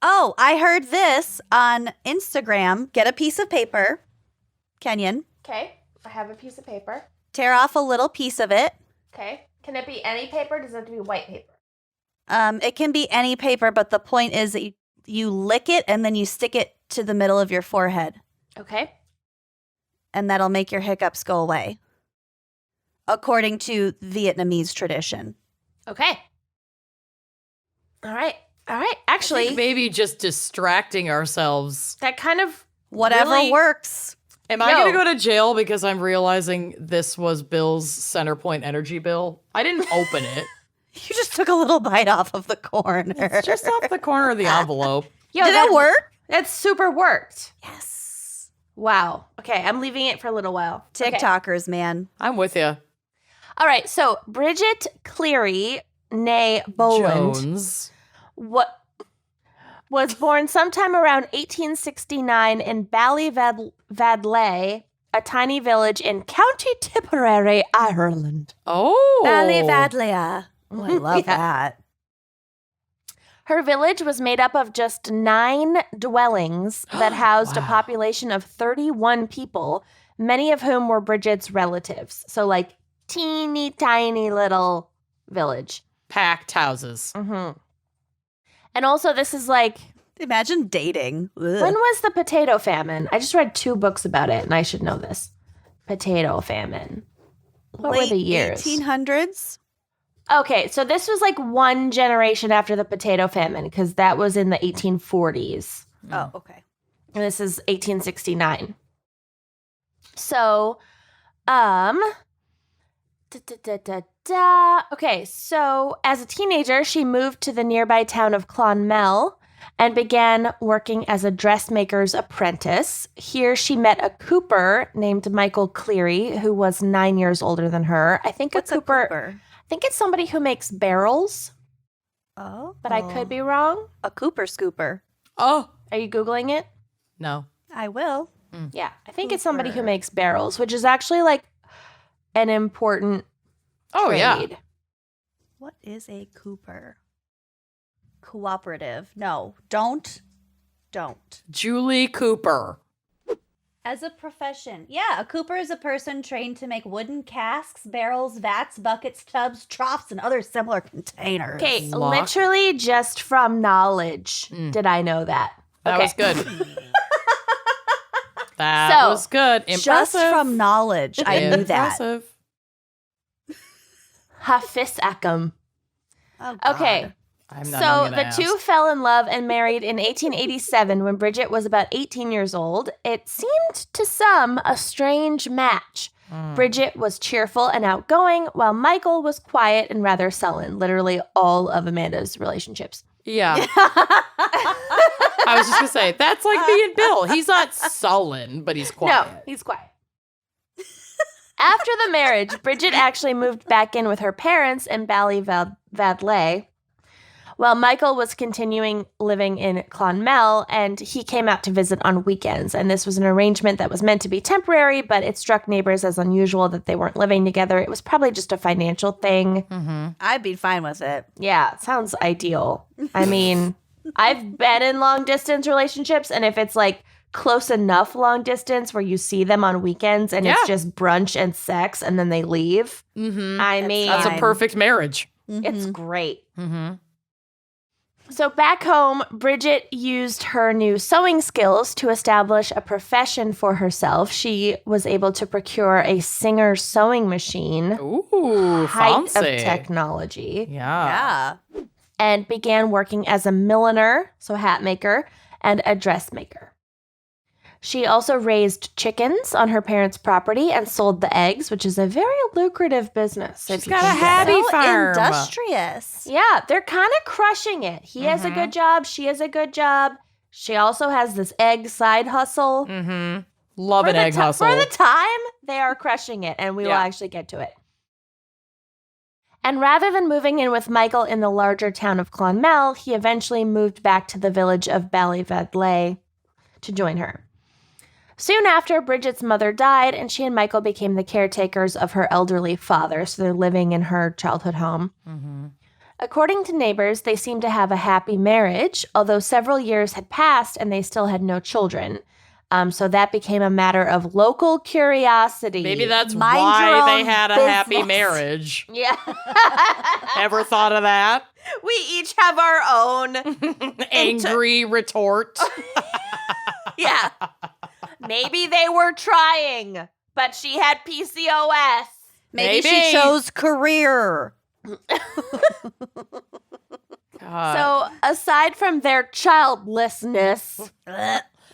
Oh, I heard this on Instagram. Get a piece of paper, Kenyon. Okay. I have a piece of paper. Tear off a little piece of it. Okay. Can it be any paper? Does it have to be white paper? It can be any paper, but the point is that you lick it and then you stick it to the middle of your forehead, Okay. and that'll make your hiccups go away, according to Vietnamese tradition. Okay. All right. All right. I think Actually, maybe just distracting ourselves. that kind of Whatever Really? works. Am I No. going to go to jail because I'm realizing this was Bill's Centerpoint energy bill? I didn't open it. You just took a little bite off of the corner. It's just off the corner of the envelope. Yo, Did that it work? That super worked. Yes. Wow. Okay, I'm leaving it for a little while. Okay. TikTokers, man. I'm with you. All right. So Bridget Cleary, née Boland, Jones. what was born sometime around 1869 in Ballivadley, a tiny village in County Tipperary, Ireland. Oh. Ballivadlia. Oh, I love Yeah. that. Her village was made up of just 9 dwellings that housed a Wow. population of 31 people, many of whom were Bridget's relatives. So, like, teeny tiny little village. Packed houses. Mm-hmm. And also, this is like, Imagine dating. Ugh. when was the potato famine? I just read 2 books about it, and I should know this. Potato famine. What were Late the years? 1800s? Okay, so this was like 1 generation after the potato famine, because that was in the 1840s. Oh, okay. And this is 1869. So, Okay, so as a teenager, she moved to the nearby town of Clonmel and began working as a dressmaker's apprentice. Here she met a cooper named Michael Cleary, who was 9 years older than her. I think What's a cooper, I think it's somebody who makes barrels, Oh. but I could be wrong. A Cooper scooper. Oh. Are you Googling it? No. I will. Yeah, I think it's somebody who Cooper. makes barrels, which is actually like an important Oh, yeah. trade. What is a Cooper? Cooperative. No, don't. Julie Cooper. As a profession. Yeah, a Cooper is a person trained to make wooden casks, barrels, vats, buckets, tubs, troughs, and other similar containers. Okay, Lock. literally just from knowledge did I know that. That Okay. was good. That So, was good. Impressive. Just from knowledge, I knew that. Impressive. Hafiz Akam. Oh, God. Okay, I'm not so even gonna the ask. two fell in love and married in 1887 when Bridget was about 18 years old. It seemed to some a strange match. Bridget was cheerful and outgoing, while Michael was quiet and rather sullen. Literally all of Amanda's relationships. Yeah. I was just going to say, that's like me and Bill. He's not sullen, but he's quiet. No, he's quiet. After the marriage, Bridget actually moved back in with her parents in Bally-Vadley, while Michael was continuing living in Clonmel, and he came out to visit on weekends. And this was an arrangement that was meant to be temporary, but it struck neighbors as unusual that they weren't living together. It was probably just a financial thing. I'd be fine with it. Yeah, sounds ideal. I mean, I've been in long distance relationships, and if it's like close enough long distance where you see them on weekends and it's just brunch and sex and then they leave, I mean, That's a perfect marriage. it's great. So back home, Bridget used her new sewing skills to establish a profession for herself. She was able to procure a Singer sewing machine, Ooh, height fancy. of technology, Yeah. and began working as a milliner, so hat maker, and a dressmaker. She also raised chickens on her parents' property and sold the eggs, which is a very lucrative business. She's got a happy So farm. industrious. Yeah, they're kind of crushing it. He has a good job. She has a good job. She also has this egg side hustle. Love an egg hustle. For the time, they are crushing it, and we will actually get to it. And rather than moving in with Michael in the larger town of Clonmel, he eventually moved back to the village of Bally-Vadley to join her. Soon after, Bridget's mother died, and she and Michael became the caretakers of her elderly father, so they're living in her childhood home. According to neighbors, they seemed to have a happy marriage, although several years had passed and they still had no children. So that became a matter of local curiosity. Maybe that's Mind your why they own had a happy business. marriage. Yeah. Ever thought of that? We each have our own. Angry retort. Yeah. Maybe they were trying, but she had PCOS. Maybe Maybe. she chose career. God. So aside from their childlessness,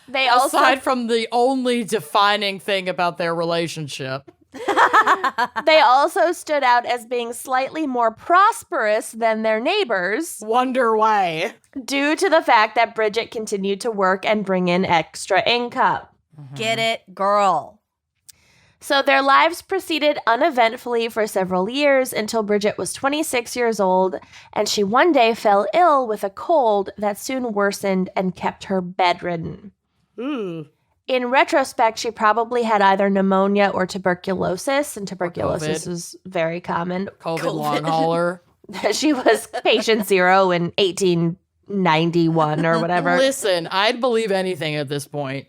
they also Aside from the only defining thing about their relationship. they also stood out as being slightly more prosperous than their neighbors Wonder why. due to the fact that Bridget continued to work and bring in extra income. Get it, girl. So their lives proceeded uneventfully for several years until Bridget was 26 years old, and she one day fell ill with a cold that soon worsened and kept her bedridden. Ooh. In retrospect, she probably had either pneumonia or tuberculosis, and tuberculosis COVID. is very common. COVID long hauler. She was patient zero in 1891 or whatever. Listen, I'd believe anything at this point.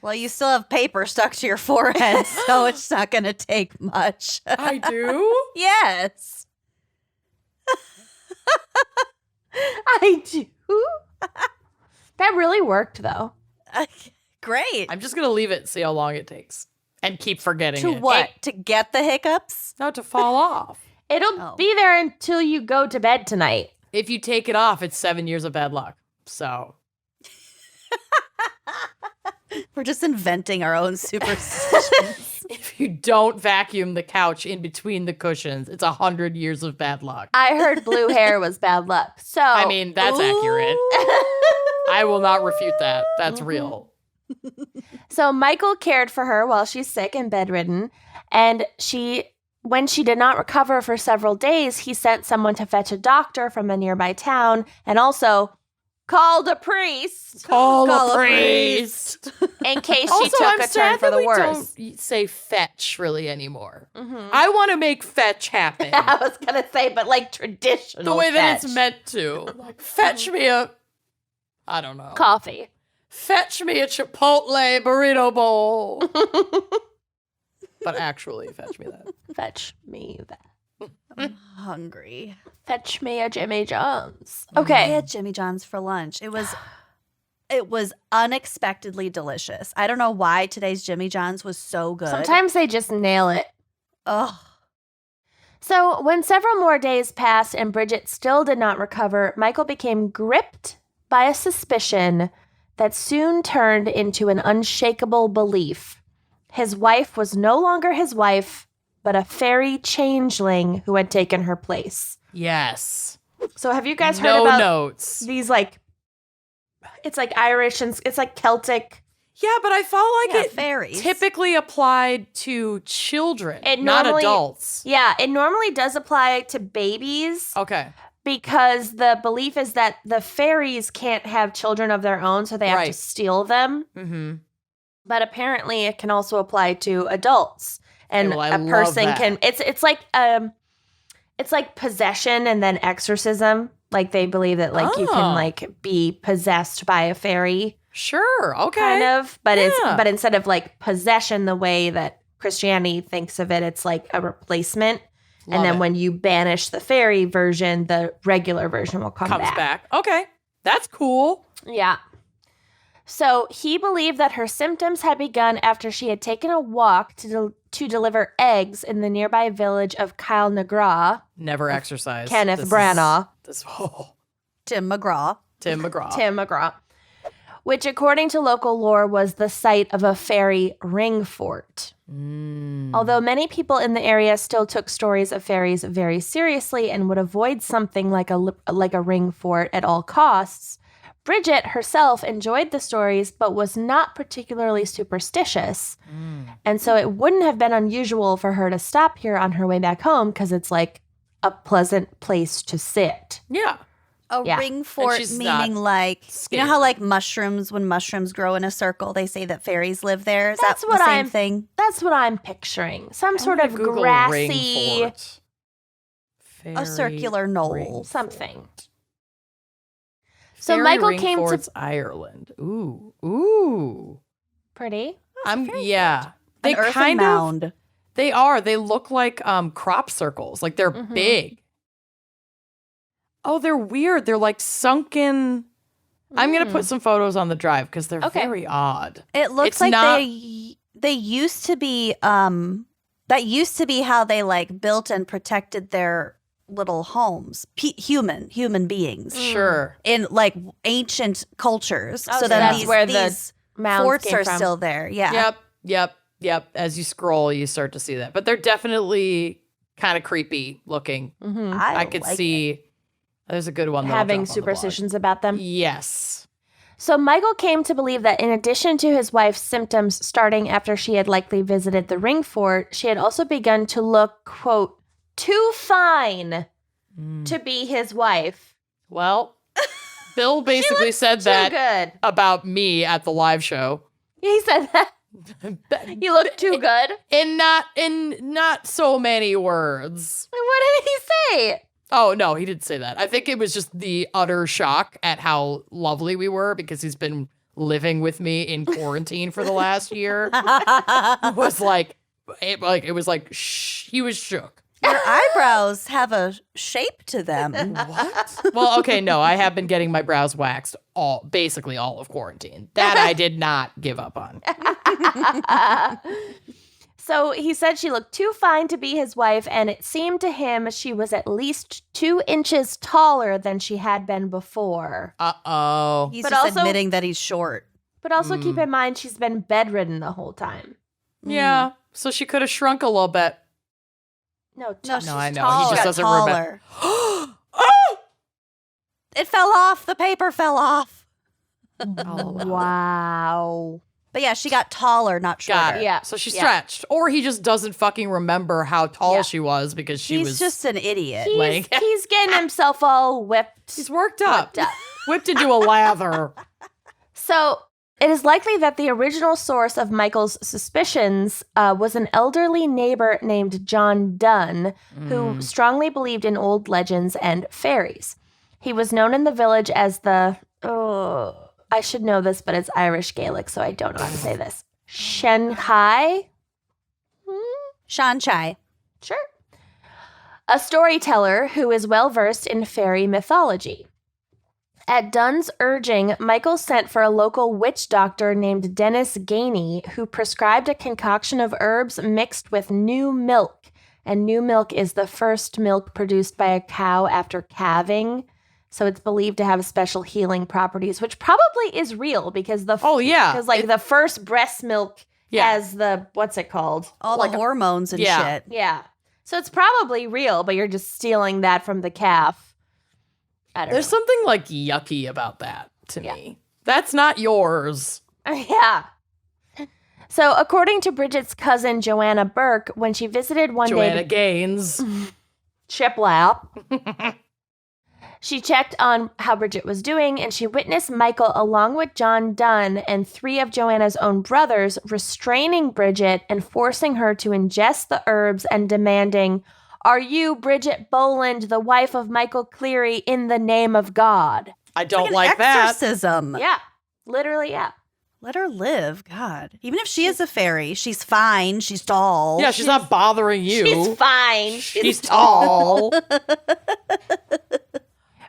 Well, you still have paper stuck to your forehead, so it's not going to take much. I do? Yes. I do. That really worked, though. Great. I'm just going to leave it, see how long it takes. And keep forgetting To it. what? To get the hiccups? No, to fall off. It'll Oh. be there until you go to bed tonight. If you take it off, it's 7 years of bad luck. So, We're just inventing our own superstitions. if you don't vacuum the couch in between the cushions, it's 100 years of bad luck. I heard blue hair was bad luck. So I mean, that's accurate. I will not refute that. That's real. So Michael cared for her while she's sick and bedridden, and when she did not recover for several days, he sent someone to fetch a doctor from a nearby town and also called a priest Call Call a a priest. in case she Also, took I'm a turn sad for that the we worse. don't say fetch really anymore. Mhm. I want to make fetch happen I was going to say, but like traditional the way that fetch. it's meant to. Like, fetch me a, I don't know. Coffee. Fetch me a Chipotle burrito bowl. But actually, fetch me that. Fetch me that. I'm hungry. Fetch me a Jimmy John's. I Okay. had Jimmy John's for lunch. It was unexpectedly delicious. I don't know why today's Jimmy John's was so good. Sometimes they just nail it. Oh, So, when several more days passed and Bridget still did not recover, Michael became gripped by a suspicion that soon turned into an unshakable belief. His wife was no longer his wife, but a fairy changeling who had taken her place. Yes. So, have you guys heard No about notes. these, like, it's like Irish and it's like Celtic Yeah, but I felt like it fairies. typically applied to children, It not normally- adults. Yeah, it normally does apply to babies Okay. because the belief is that the fairies can't have children of their own, so they have to Right. steal them. Mm-hmm. But apparently, it can also apply to adults, and well, I a love person that. can. It's like possession and then exorcism. Like they believe that you Oh. can like be possessed by a fairy, Sure. Okay. kind of. But Yeah. but instead of like possession, the way that Christianity thinks of it, it's like a replacement. Love and then it. when you banish the fairy version, the regular version will comes back. back. Okay. That's cool. Yeah. So he believed that her symptoms had begun after she had taken a walk to deliver eggs in the nearby village of Kyle Nagra. Never exercise. Kenneth Branagh. Tim McGraw. Tim McGraw. Tim McGraw. Which, according to local lore, was the site of a fairy ring fort. Although many people in the area still took stories of fairies very seriously and would avoid something like a ring fort at all costs, Bridget herself enjoyed the stories but was not particularly superstitious. And so it wouldn't have been unusual for her to stop here on her way back home because it's like a pleasant place to sit. Yeah. A Yeah. ring fort she's meaning not like scared. you know how like mushrooms, when mushrooms grow in a circle, they say that fairies live there. Is That's that what the same I'm- thing? That's what I'm picturing. Some sort I'm of gonna Google grassy ring fort. Fairy circular knoll. ring something. fort. So Fairy Michael ring came to- forts, Ireland. Ooh. Pretty. Yeah. They An earthen kind of mound. they are. They look like crop circles. Like they're Mhm. big. Oh, they're weird. They're like sunken. I'm gonna put some photos on the drive because they're Okay. very odd. It looks It's like not- they used to be that used to be how they like built and protected their little homes, human beings Sure. in like ancient cultures. Oh, so so then that's these, where the these mounds forts came are from. still there. Yeah. Yep. As you scroll, you start to see that. But they're definitely kind of creepy looking. Mhm. I could like it. see. There's a good one. that I'll Having drop on the blog. superstitions about them. Yes. So Michael came to believe that in addition to his wife's symptoms starting after she had likely visited the ring fort, she had also begun to look, quote, too fine to be his wife. Well, Bill basically said Too that good. about me at the live show. He said that. You look too good. In not so many words. What did he say? Oh, no, he didn't say that. I think it was just the utter shock at how lovely we were because he's been living with me in quarantine for the last year. It was like he was shook. Your eyebrows have a shape to them. What? Well, okay, no, I have been getting my brows waxed basically all of quarantine. That I did not give up on. So he said she looked too fine to be his wife, and it seemed to him she was at least 2 inches taller than she had been before. Uh-oh. He's But just also- admitting that he's short. But also keep in mind she's been bedridden the whole time. Yeah, so she could have shrunk a little bit. No, No, she's I know. taller. He just doesn't remember. taller. It fell off. The paper fell off. wow. But yeah, she got taller, not shorter. Got it. Yeah, So she yeah. stretched. Or he just doesn't fucking remember how tall Yeah. she was because she He's was just an idiot. He's getting himself all whipped. He's worked up. Worked up. Whipped into a lather. So it is likely that the original source of Michael's suspicions was an elderly neighbor named John Dunn, who strongly believed in old legends and fairies. He was known in the village as the, I should know this, but it's Irish Gaelic, so I don't know how to say this. Shenhai? Shanchai. Sure. A storyteller who is well versed in fairy mythology. At Dunn's urging, Michael sent for a local witch doctor named Dennis Gainey, who prescribed a concoction of herbs mixed with new milk. And new milk is the first milk produced by a cow after calving. So it's believed to have special healing properties, which probably is real because because the first breast milk has the, what's it called? All the hormones and Yeah. shit. Yeah. So it's probably real, but you're just stealing that from the calf. I don't There's know. something like yucky about that to me. That's not yours. Yeah. So, according to Bridget's cousin, Joanna Burke, when she visited one Joanna day Gaines. Shiplap, she checked on how Bridget was doing, and she witnessed Michael, along with John Dunn and 3 of Joanna's own brothers, restraining Bridget and forcing her to ingest the herbs and demanding, "Are you Bridget Boland, the wife of Michael Cleary, in the name of God?" I don't Like like an that. exorcism. Yeah, literally, yeah. Let her live. God. Even if she is a fairy, she's fine. She's tall. Yeah, she's not bothering you. She's fine. She's tall.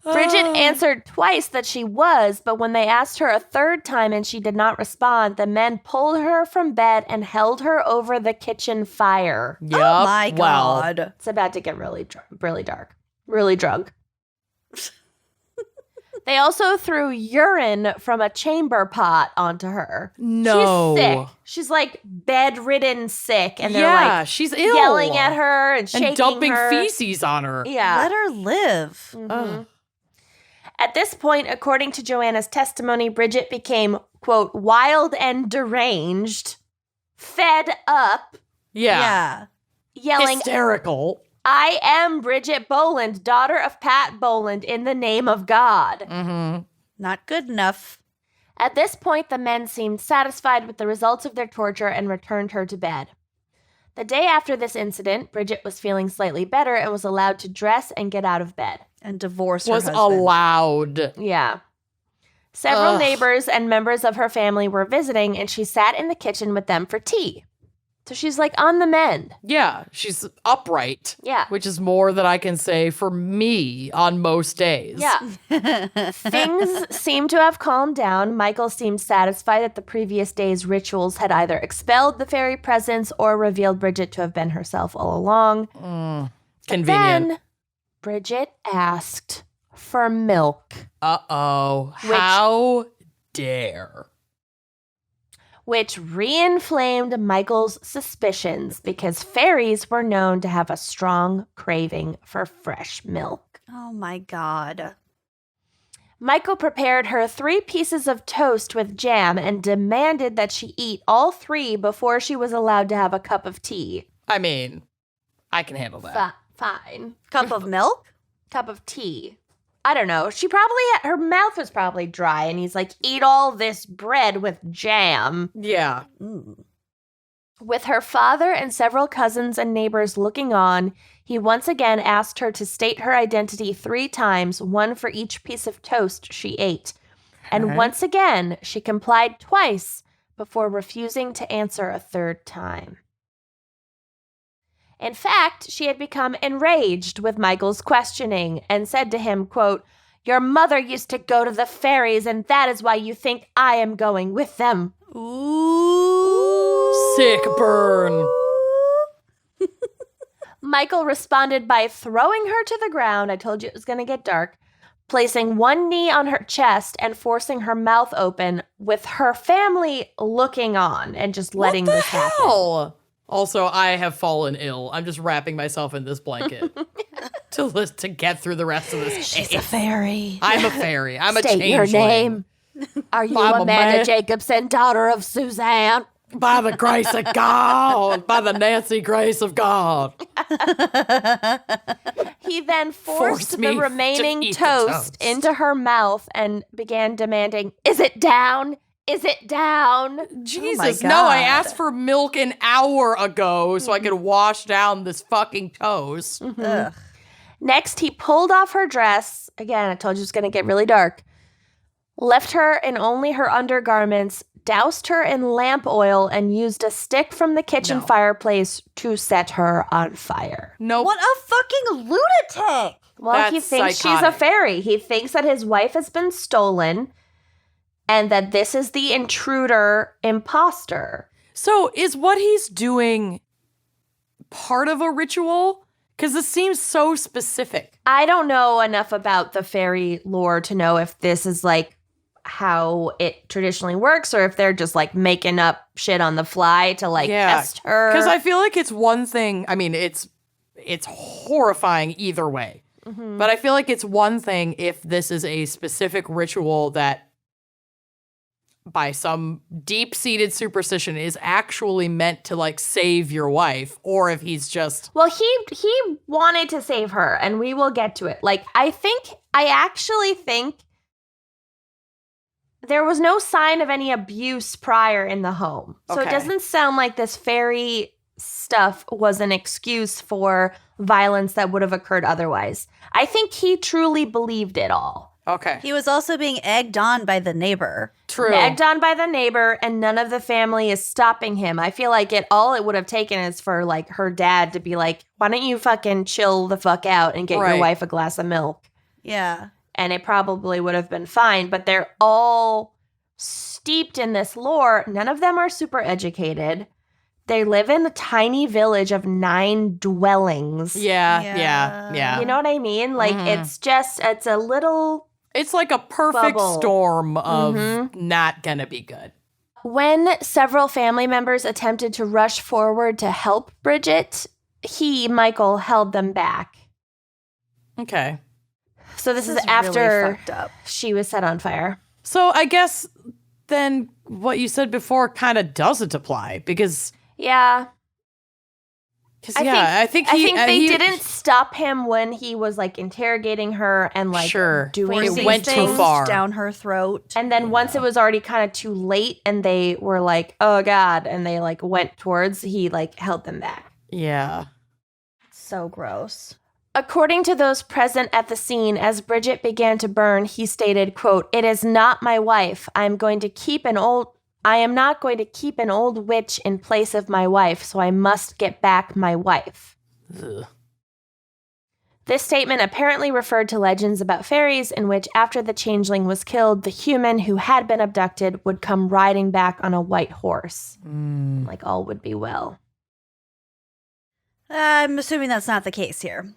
Bridget answered twice that she was, but when they asked her a third time and she did not respond, the men pulled her from bed and held her over the kitchen fire. Yep. Oh my Well, God. It's about to get really dark, really drunk. They also threw urine from a chamber pot onto her. No. She's sick. She's like bedridden sick, and they're yeah, like she's ill. yelling at her and shaking and dumping her. feces on her. Yeah. Let her live. Ugh. At this point, according to Joanna's testimony, Bridget became, quote, wild and deranged, fed up, Yeah. yelling, Hysterical. "I am Bridget Boland, daughter of Pat Boland, in the name of God." Mm-hmm. Not good enough. At this point, the men seemed satisfied with the results of their torture and returned her to bed. The day after this incident, Bridget was feeling slightly better and was allowed to dress and get out of bed. And divorce her Was husband. allowed. Yeah. Several Ugh. neighbors and members of her family were visiting, and she sat in the kitchen with them for tea. So she's like on the mend. Yeah, she's upright. Yeah. Which is more than I can say for me on most days. Yeah. Things seem to have calmed down. Michael seemed satisfied that the previous day's rituals had either expelled the fairy presence or revealed Bridget to have been herself all along. Convenient. Then Bridget asked for milk, Uh-oh. How dare. which reinflamed Michael's suspicions because fairies were known to have a strong craving for fresh milk. Oh my God. Michael prepared her 3 pieces of toast with jam and demanded that she eat all 3 before she was allowed to have a cup of tea. I mean, I can handle that. Fine. Cup of milk? Cup of tea. I don't know. Her mouth was probably dry, and he's like, eat all this bread with jam. Yeah. Mm. With her father and several cousins and neighbors looking on, he once again asked her to state her identity 3 times, 1 for each piece of toast she ate. And Okay. once again, she complied twice before refusing to answer a 3rd time. In fact, she had become enraged with Michael's questioning and said to him, quote, "Your mother used to go to the fairies, and that is why you think I am going with them." Ooh. Sick burn. Michael responded by throwing her to the ground. I told you it was going to get dark. Placing one knee on her chest and forcing her mouth open with her family looking on and just letting What the this happen. hell? Also, I have fallen ill. I'm just wrapping myself in this blanket to get through the rest of this. She's a fairy. I'm a fairy. I'm a State your changeling. name. Are you I'm a Amanda man. Jacobson, daughter of Suzanne? By the grace of God. By the Nancy grace of God. He then Forced forced me the to remaining eat the toast toast. into her mouth and began demanding, "Is it down? Is it down?" Jesus, my no, I God. asked for milk an hour ago so I could wash down this fucking toast. Ugh. Next, he pulled off her dress. Again, I told you it's going to get really dark. Left her in only her undergarments, doused her in lamp oil, and used a stick from the kitchen No. fireplace to set her on fire. Nope. What a fucking lunatic. Well, he That's thinks she's a psychotic. fairy. He thinks that his wife has been stolen and that this is the intruder imposter. So is what he's doing part of a ritual? Because this seems so specific. I don't know enough about the fairy lore to know if this is like how it traditionally works or if they're just like making up shit on the fly to like test her. Because I feel like it's one thing. I mean, it's horrifying either way. Mhm. But I feel like it's one thing if this is a specific ritual that by some deep-seated superstition is actually meant to like save your wife, or if he's just Well, he wanted to save her, and we will get to it. Like, I actually think there was no sign of any abuse prior in the home. So it Okay. doesn't sound like this fairy stuff was an excuse for violence that would have occurred otherwise. I think he truly believed it all. okay. He was also being egged on by the neighbor. True. Egged on by the neighbor, and none of the family is stopping him. I feel like all it would have taken is for like her dad to be like, why don't you fucking chill the fuck out and get your Right. wife a glass of milk? Yeah. And it probably would have been fine, but they're all steeped in this lore. None of them are super educated. They live in a tiny village of 9 dwellings. Yeah. You know what I mean? Like, it's a little... It's like a perfect Bubble. storm of not gonna be good. When several family members attempted to rush forward to help Bridget, Michael, held them back. Okay. So this is Really after fucked up. she was set on fire. So I guess then what you said before kind of doesn't apply because Yeah. I think they didn't stop him when he was like interrogating her and like doing It these went too things. far. Down her throat. And then once it was already kind of too late and they were like, oh God, and they like went towards, he like held them back. Yeah. So gross. According to those present at the scene, as Bridget began to burn, he stated, quote, "It is not my wife. I am not going to keep an old witch in place of my wife, so I must get back my wife." Ugh. This statement apparently referred to legends about fairies in which after the changeling was killed, the human who had been abducted would come riding back on a white horse. Like all would be well. I'm assuming that's not the case here.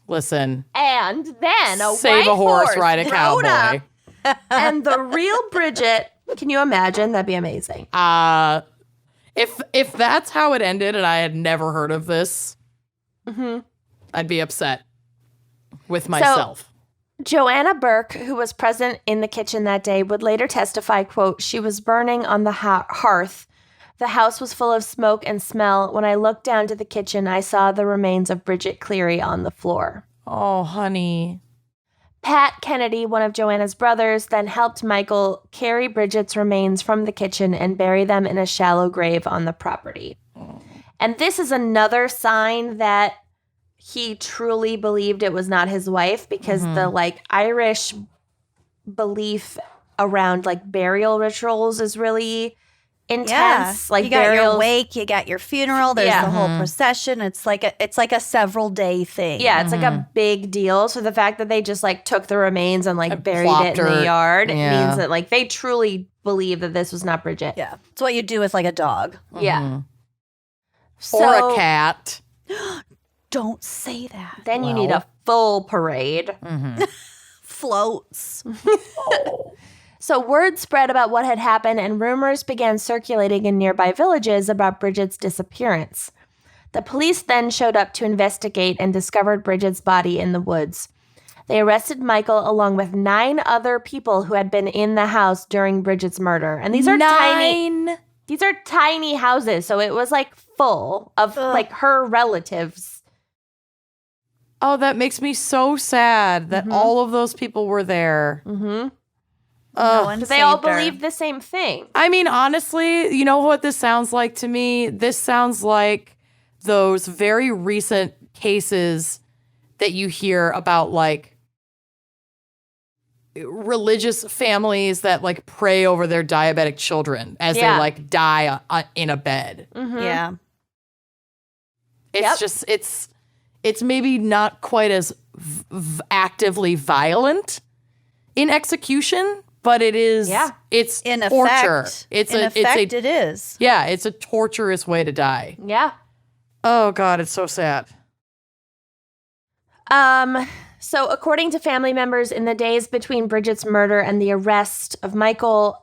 Listen. And then Save a horse, ride a rode cowboy. up, and the real Bridget, can you imagine? That'd be amazing. If that's how it ended and I had never heard of this, I'd be upset with myself. Joanna Burke, who was present in the kitchen that day, would later testify, quote, "She was burning on the hearth. The house was full of smoke and smell. When I looked down to the kitchen, I saw the remains of Bridget Cleary on the floor." Oh, honey. Pat Kennedy, one of Joanna's brothers, then helped Michael carry Bridget's remains from the kitchen and bury them in a shallow grave on the property. And this is another sign that he truly believed it was not his wife, because the like Irish belief around like burial rituals is really intense. Like you got your burials. wake, you got your funeral. There's Yeah. the whole procession. It's like a several day thing. Yeah, it's like a big deal. So the fact that they just like took the remains and like buried it in the her. yard Yeah. means that like they truly believe that this was not Bridget. Yeah. It's what you do with like a dog. Yeah. Or a cat. Don't say that. Then you need a full parade. Floats. So word spread about what had happened, and rumors began circulating in nearby villages about Bridget's disappearance. The police then showed up to investigate and discovered Bridget's body in the woods. They arrested Michael along with 9 other people who had been in the house during Bridget's murder. And these are tiny. These are tiny houses, so it was like full of like her relatives. Oh, that makes me so sad that all of those people were there. No one They all saved her. believed the same thing. I mean, honestly, you know what this sounds like to me? This sounds like those very recent cases that you hear about, like, religious families that, like, pray over their diabetic children as they, like, die in a bed. Yeah. It's just, it's maybe not quite as actively violent in execution, but it is, it's In torture. effect. It is. Yeah, it's a torturous way to die. Yeah. Oh, God, it's so sad. So according to family members, in the days between Bridget's murder and the arrest of Michael,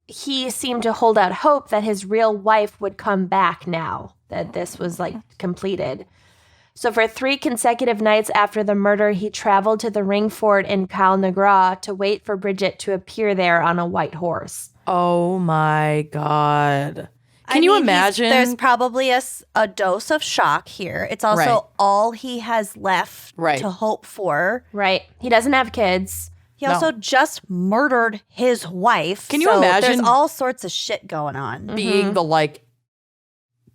he seemed to hold out hope that his real wife would come back now that this was like completed. So for 3 consecutive nights after the murder, he traveled to the ring fort in Cal Negras to wait for Bridget to appear there on a white horse. Oh my God. Can you imagine? There's probably a dose of shock here. It's also all he has left to hope for. Right. He doesn't have kids. He also just murdered his wife. Can you imagine? There's all sorts of shit going on. Being the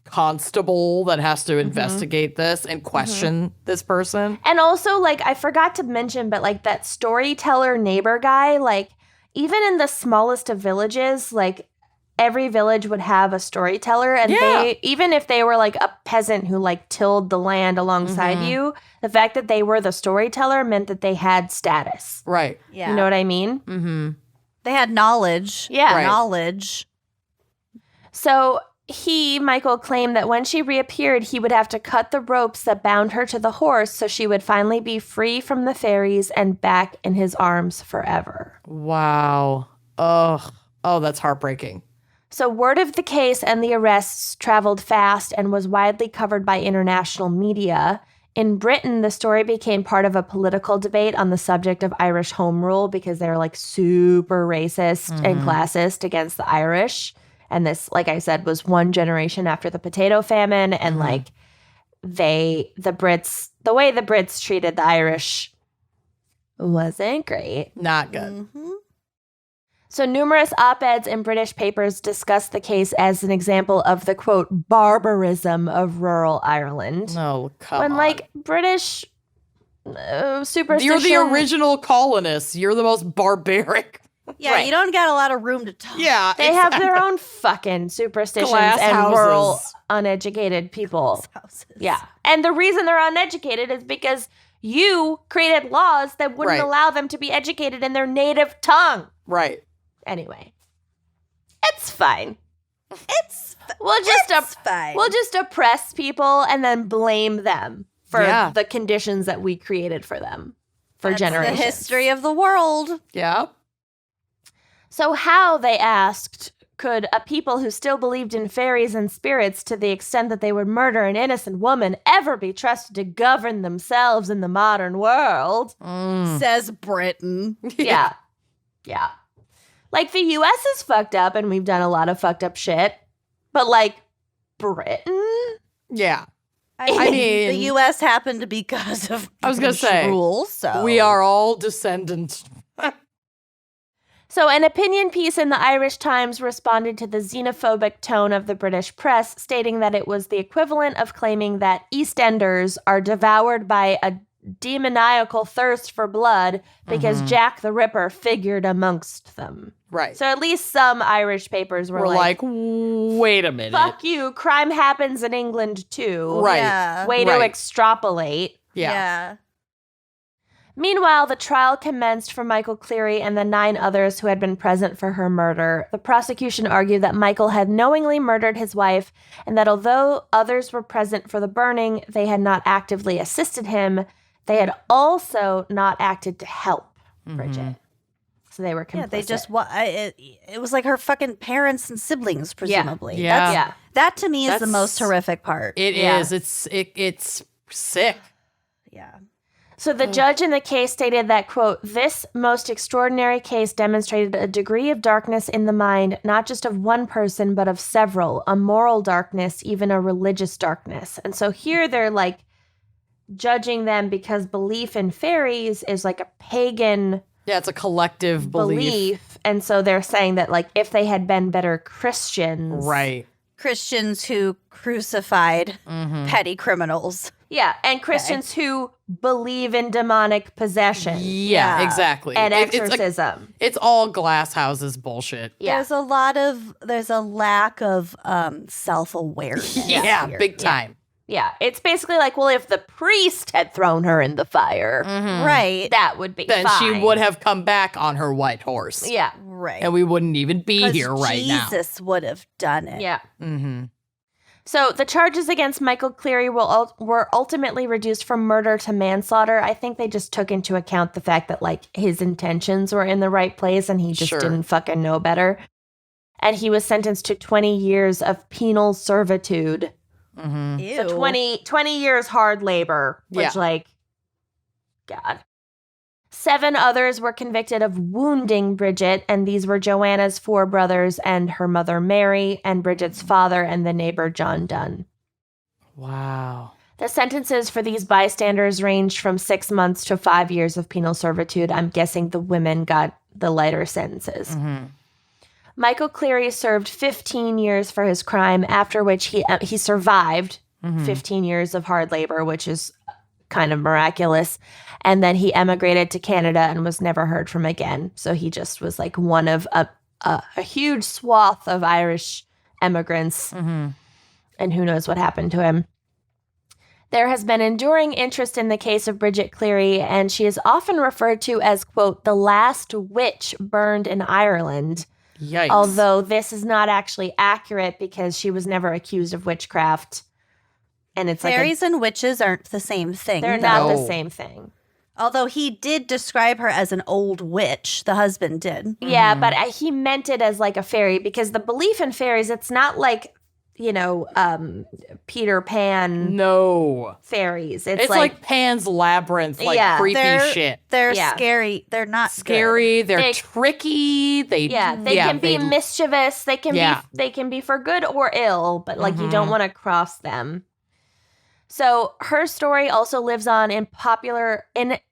constable that has to investigate this and question this person. And also, I forgot to mention, but that storyteller neighbor guy, even in the smallest of villages, every village would have a storyteller, and they, even if they were a peasant who tilled the land alongside you, the fact that they were the storyteller meant that they had status. Right. Yeah. You know what I mean? Mm-hmm. They had knowledge. Yeah. Right. Knowledge. So Michael, claimed that when she reappeared, he would have to cut the ropes that bound her to the horse so she would finally be free from the fairies and back in his arms forever. Wow. Ugh. Oh, that's heartbreaking. So word of the case and the arrests traveled fast and was widely covered by international media. In Britain, the story became part of a political debate on the subject of Irish home rule because they're super racist and classist against the Irish. And this, like I said, was 1 generation after the potato famine. And the way the Brits treated the Irish wasn't great. Not good. Mm-hmm. So numerous op-eds in British papers discussed the case as an example of the, quote, barbarism of rural Ireland. No, come on. When, British superstition... You're the original colonists. You're the most barbaric. Yeah, you don't got a lot of room to talk. Yeah. They have their own fucking superstitions Glass and houses. rural uneducated people. Houses. Yeah. And the reason they're uneducated is because you created laws that wouldn't allow them to be educated in their native tongue. Right. Anyway, it's fine. It's fine. We'll just oppress people and then blame them for Yeah. the conditions that we created for them for That's generations. the history of the world. Yeah. So how, they asked, could a people who still believed in fairies and spirits to the extent that they would murder an innocent woman ever be trusted to govern themselves in the modern world? Says Britain. Yeah. Yeah. The U.S. is fucked up and we've done a lot of fucked up shit. But, Britain? Yeah. I mean, the U.S. happened to be because of I was gonna British say, rules, so we are all descendants. So an opinion piece in the Irish Times responded to the xenophobic tone of the British press, stating that it was the equivalent of claiming that EastEnders are devoured by a demoniacal thirst for blood because Jack the Ripper figured amongst them. Right. So at least some Irish papers were wait a minute. fuck you, crime happens in England too. Right. Yeah. Way to extrapolate. Yeah. Meanwhile, the trial commenced for Michael Cleary and the 9 others who had been present for her murder. The prosecution argued that Michael had knowingly murdered his wife and that although others were present for the burning, they had not actively assisted him. They had also not acted to help Bridget. So they were complicit. Yeah, they just it was like her fucking parents and siblings, presumably. Yeah. That to me is the That's- most horrific part. It Yeah. is. It's sick. Yeah. So the judge in the case stated that, quote, this most extraordinary case demonstrated a degree of darkness in the mind, not just of one person, but of several, a moral darkness, even a religious darkness. And so here they're judging them because belief in fairies is a pagan Yeah, it's a collective belief. And so they're saying that if they had been better Christians. Right. Christians who crucified petty criminals. Yeah, and Christians who believe in demonic possession. Yeah, Yeah. exactly. And It's exorcism. it's all glass houses bullshit. Yeah. There's a lack of self-awareness. Yeah, here. big time. Yeah, it's basically well, if the priest had thrown her in the fire, Right. that would be Then fine. she would have come back on her white horse. Yeah, Right. And we wouldn't even be 'Cause here right now. Jesus would have done it. yeah. Mm-hmm. So the charges against Michael Cleary were ultimately reduced from murder to manslaughter. I think they just took into account the fact that his intentions were in the right place and he just Sure. didn't fucking know better. And he was sentenced to 20 years of penal servitude. Ew. So 20 years hard labor, which Yeah. God. 7 others were convicted of wounding Bridget, and these were Joanna's 4 brothers and her mother Mary, and Bridget's father and the neighbor John Dunn. Wow. The sentences for these bystanders ranged from 6 months to 5 years of penal servitude. I'm guessing the women got the lighter sentences. Michael Cleary served 15 years for his crime, after which he survived 15 years of hard labor, which is kind of miraculous. And then he emigrated to Canada and was never heard from again. So he just was like one of a huge swath of Irish immigrants. And who knows what happened to him. There has been enduring interest in the case of Bridget Cleary, and she is often referred to as, quote, the last witch burned in Ireland. Yikes. Although this is not actually accurate because she was never accused of witchcraft. And it's Fairies and witches aren't the same thing. they're though. not the No. same thing. Although he did describe her as an old witch, the husband did. Yeah, but he meant it as like a fairy because the belief in fairies, it's not like, Peter Pan No. fairies. It's like Pan's Labyrinth, like Yeah. creepy They're, shit. They're Yeah. scary. They're not Scary. They're They- tricky. They they can be mischievous. They can Yeah. they can be for good or ill, but like you don't want to cross them. So her story also lives on in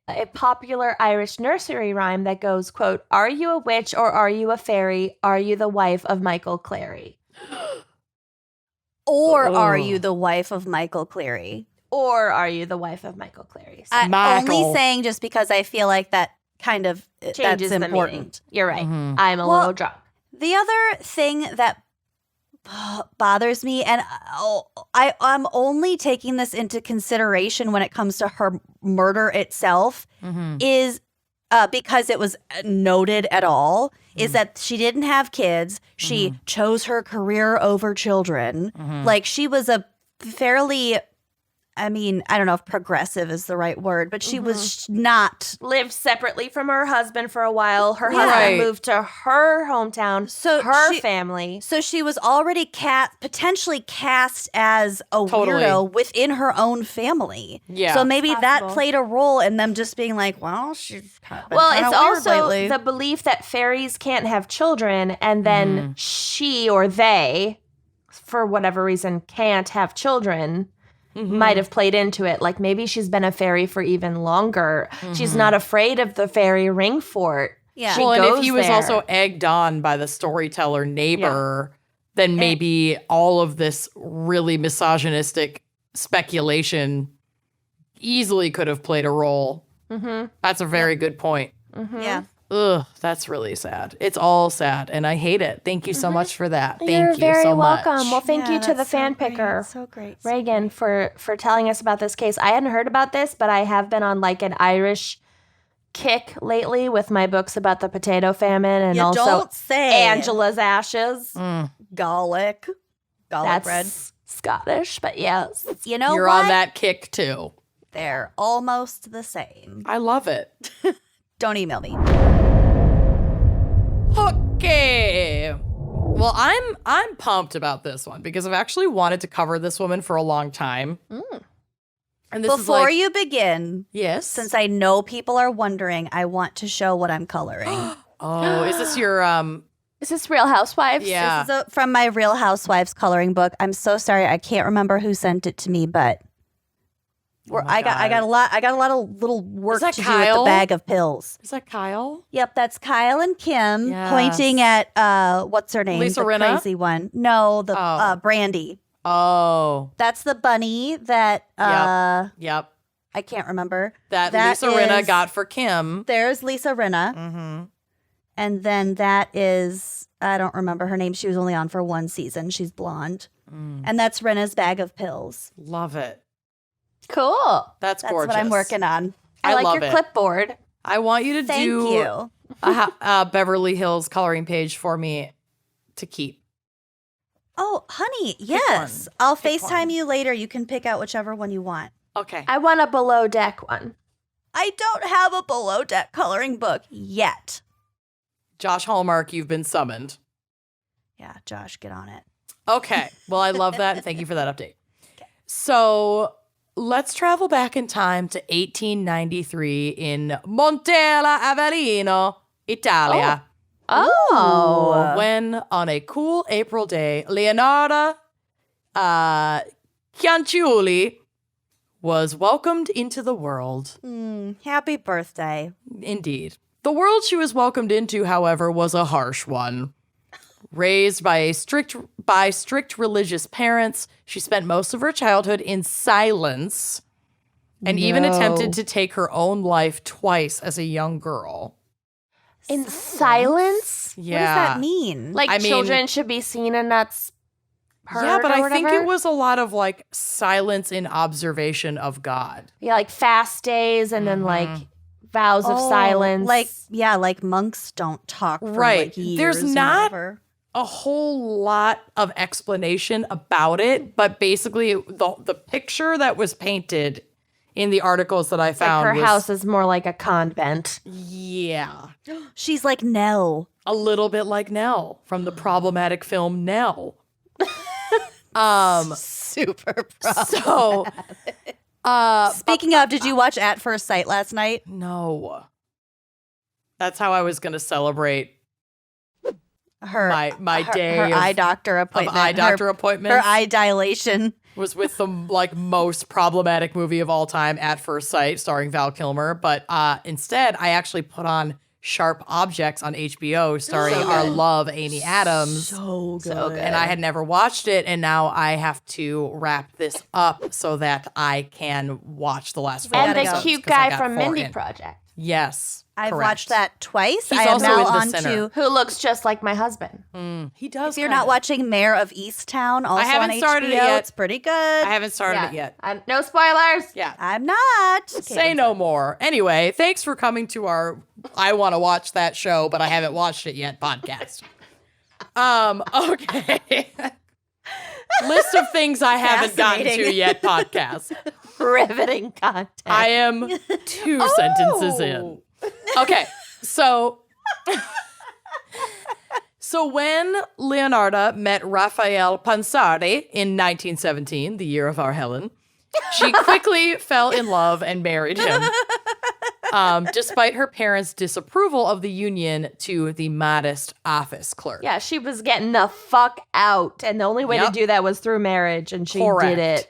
a popular Irish nursery rhyme that goes, quote, "Are you a witch or are you a fairy? Are you the wife of Michael Cleary? Or are Ugh. you the wife of Michael Cleary? Or are you the wife of Michael Cleary?" So I'm Michael. only saying just because I feel like that kind of changes that's the important. meaning. You're right. Mhm. I'm a Well, little drunk. The other thing that bothers me, and I'm only taking this into consideration when it comes to her murder itself, is because it was noted at all, is that she didn't have kids. She chose her career over children. Like, she was a fairly, I don't know if progressive is the right word, but she was not. Lived separately from her husband for a while. Her Yeah. husband Right. moved to her hometown, So her she- family. So she was already potentially cast as a Totally. weirdo within her own family. Yeah. So maybe that Possible. played a role in them just being like, well, she's kind of been Well, kinda it's weird also lately. the belief that fairies can't have children, and then she or they, for whatever reason, can't have children. Might have played into it. Like maybe she's been a fairy for even longer. She's not afraid of the fairy ring fort. Yeah. She Well, and if goes he was there. also egged on by the storyteller neighbor, then maybe all of this really misogynistic speculation easily could have played a role. That's a very good point. Yeah. Ugh, that's really sad. It's all sad, and I hate it. Thank you so much for that. Thank You're you very so much. welcome. Well, thank Yeah, you to the that's so fan great. picker. So great. Reagan, for telling us about this case. I hadn't heard about this, but I have been on like an Irish kick lately with my books about the potato famine and You also don't say. Angela's Ashes. Garlic. Garlic That's bread. Scottish, but yes. You know You're what? on that kick too. They're almost the same. I love it. Don't email me. Okay. Well, I'm pumped about this one because I've actually wanted to cover this woman for a long time. And this is Before like, you begin, yes. since I know people are wondering, I want to show what I'm coloring. Oh, is this your Is this Real Housewives? Yeah. This is from my Real Housewives coloring book. I'm so sorry, I can't remember who sent it to me, but I got a lot of little work that to do with Kyle? the bag of pills. Is that Kyle? Yep, that's Kyle and Kim Yes. pointing at what's her name? Lisa the Rinna? crazy one. No, the Oh. Brandy. Oh. That's the bunny that Yep. I can't remember. That That Lisa Rinna is- got for Kim. There's Lisa Rinna. Mm-hmm. And then that is, I don't remember her name. She was only on for one season. She's blonde. And that's Rinna's bag of pills. Love it. Cool. That's That's gorgeous. what I'm working on. I like love your it. clipboard. I want you to Thank do you. a Beverly Hills coloring page for me to keep. Oh, honey, yes. one. I'll Pick FaceTime one. you later. You can pick out whichever one you want. Okay. I want a below deck one. I don't have a below deck coloring book yet. Josh Hallmark, you've been summoned. Yeah, Josh, get on it. Okay. Well, I love that. Thank you for that update. So let's travel back in time to 1893 in Montella Avellino, Italia. Oh. When on a cool April day, Leonarda Cianciulli was welcomed into the world. Happy birthday. Indeed. The world she was welcomed into, however, was a harsh one. Raised by strict religious parents, she spent most of her childhood in silence and even attempted to take her own life twice as a young girl. In silence? Yeah. What does that mean? Like I mean- children should be seen and not heard. Yeah, but or I think whatever? it was a lot of like silence in observation of God. Yeah, like fast days and then like vows of silence. Like monks don't talk for Right. like years. There's or not- whatever. A whole lot of explanation about it, but basically the picture that was painted in the articles that I like found her was, house is more like a convent. yeah, She's like, no. a little bit like Nell from the problematic film Nell. Super So, Speaking of, did you watch At First Sight last night? no, that's how I was going to celebrate Her my day her of eye doctor of appointment. eye doctor her appointments. eye dilation. Was with the like most problematic movie of all time, At First Sight, starring Val Kilmer. But instead, I actually put on Sharp Objects on HBO, starring our love Amy Adams. So good. And I had never watched it, and now I have to wrap this up so that I can watch the last 4 And the episodes, cute 'cause I guy got from 4 Mindy in. Project, Yes, I've correct. watched that twice. He's I am also now in The on Sinner. to. who looks just like my husband. He does. If you're kinda. not watching Mayor of Easttown, also haven't on started it HBO, yet. it's pretty good. I haven't started it yet. No spoilers. Yeah. I'm not. Say no more. Anyway, thanks for coming to our I want to watch that show, but I haven't watched it yet podcast. Okay. List of things I haven't gotten to Fascinating. yet podcast. Riveting content. I am 2 sentences in. Okay. So when Leonarda met Raphael Pansardi in 1917, the year of our Helen, she quickly fell in love and married him. Despite her parents' disapproval of the union to the modest office clerk. Yeah, she was getting the fuck out. And the only way to Yep. do that was through marriage. And she Correct. did it.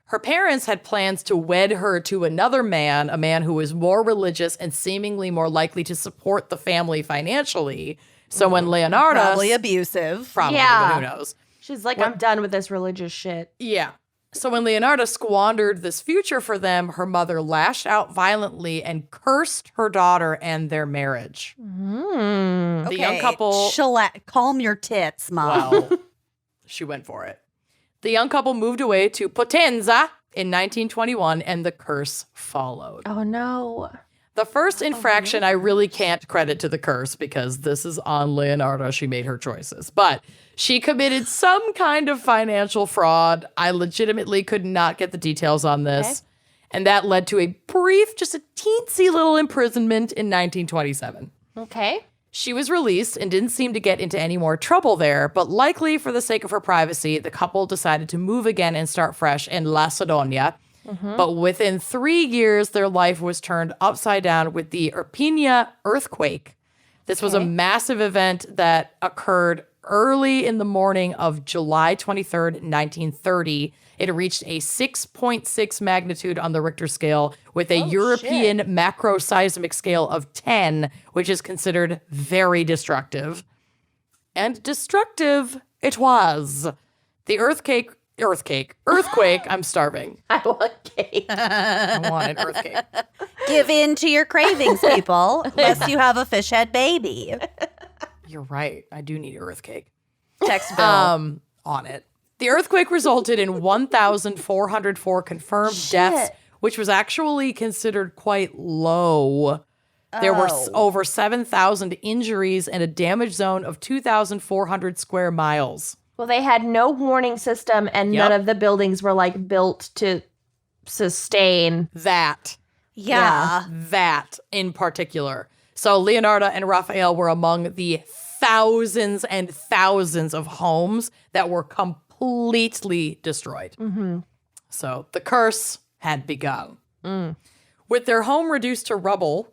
Her parents had plans to wed her to another man, a man who was more religious and seemingly more likely to support the family financially. So when Leonarda... Probably abusive. Probably, Yeah. but who knows? She's like, I'm done with this religious shit. Yeah. So when Leonarda squandered this future for them, her mother lashed out violently and cursed her daughter and their marriage. The young couple... Calm your tits, Mom. Well, she went for it. The young couple moved away to Potenza in 1921, and the curse followed. Oh, no. The first infraction I really can't credit to the curse because this is on Leonarda. She made her choices. But she committed some kind of financial fraud. I legitimately could not get the details on this. Okay. And that led to a brief, just a teensy little imprisonment in 1927. Okay. She was released and didn't seem to get into any more trouble there, but likely for the sake of her privacy, the couple decided to move again and start fresh in La Sadonia. But within 3 years, their life was turned upside down with the Irpinia earthquake. This was a massive event that occurred early in the morning of July 23rd, 1930. It reached a 6.6 magnitude on the Richter scale with a European macroseismic scale of 10, which is considered very destructive. And destructive it was. The earthquake, I'm starving. I want cake. I want an earthquake. Give in to your cravings, people, unless you have a fish head baby. You're right. I do need earthquake. Text Bill. On it. The earthquake resulted in 1,404 confirmed deaths, which was actually considered quite low. There were over 7,000 injuries and a damage zone of 2,400 square miles. Well, they had no warning system, and Yep. none of the buildings were like built to sustain. That yeah. in particular. So Leonarda and Raphael were among the thousands and thousands of homes that were completely destroyed. So the curse had begun. With their home reduced to rubble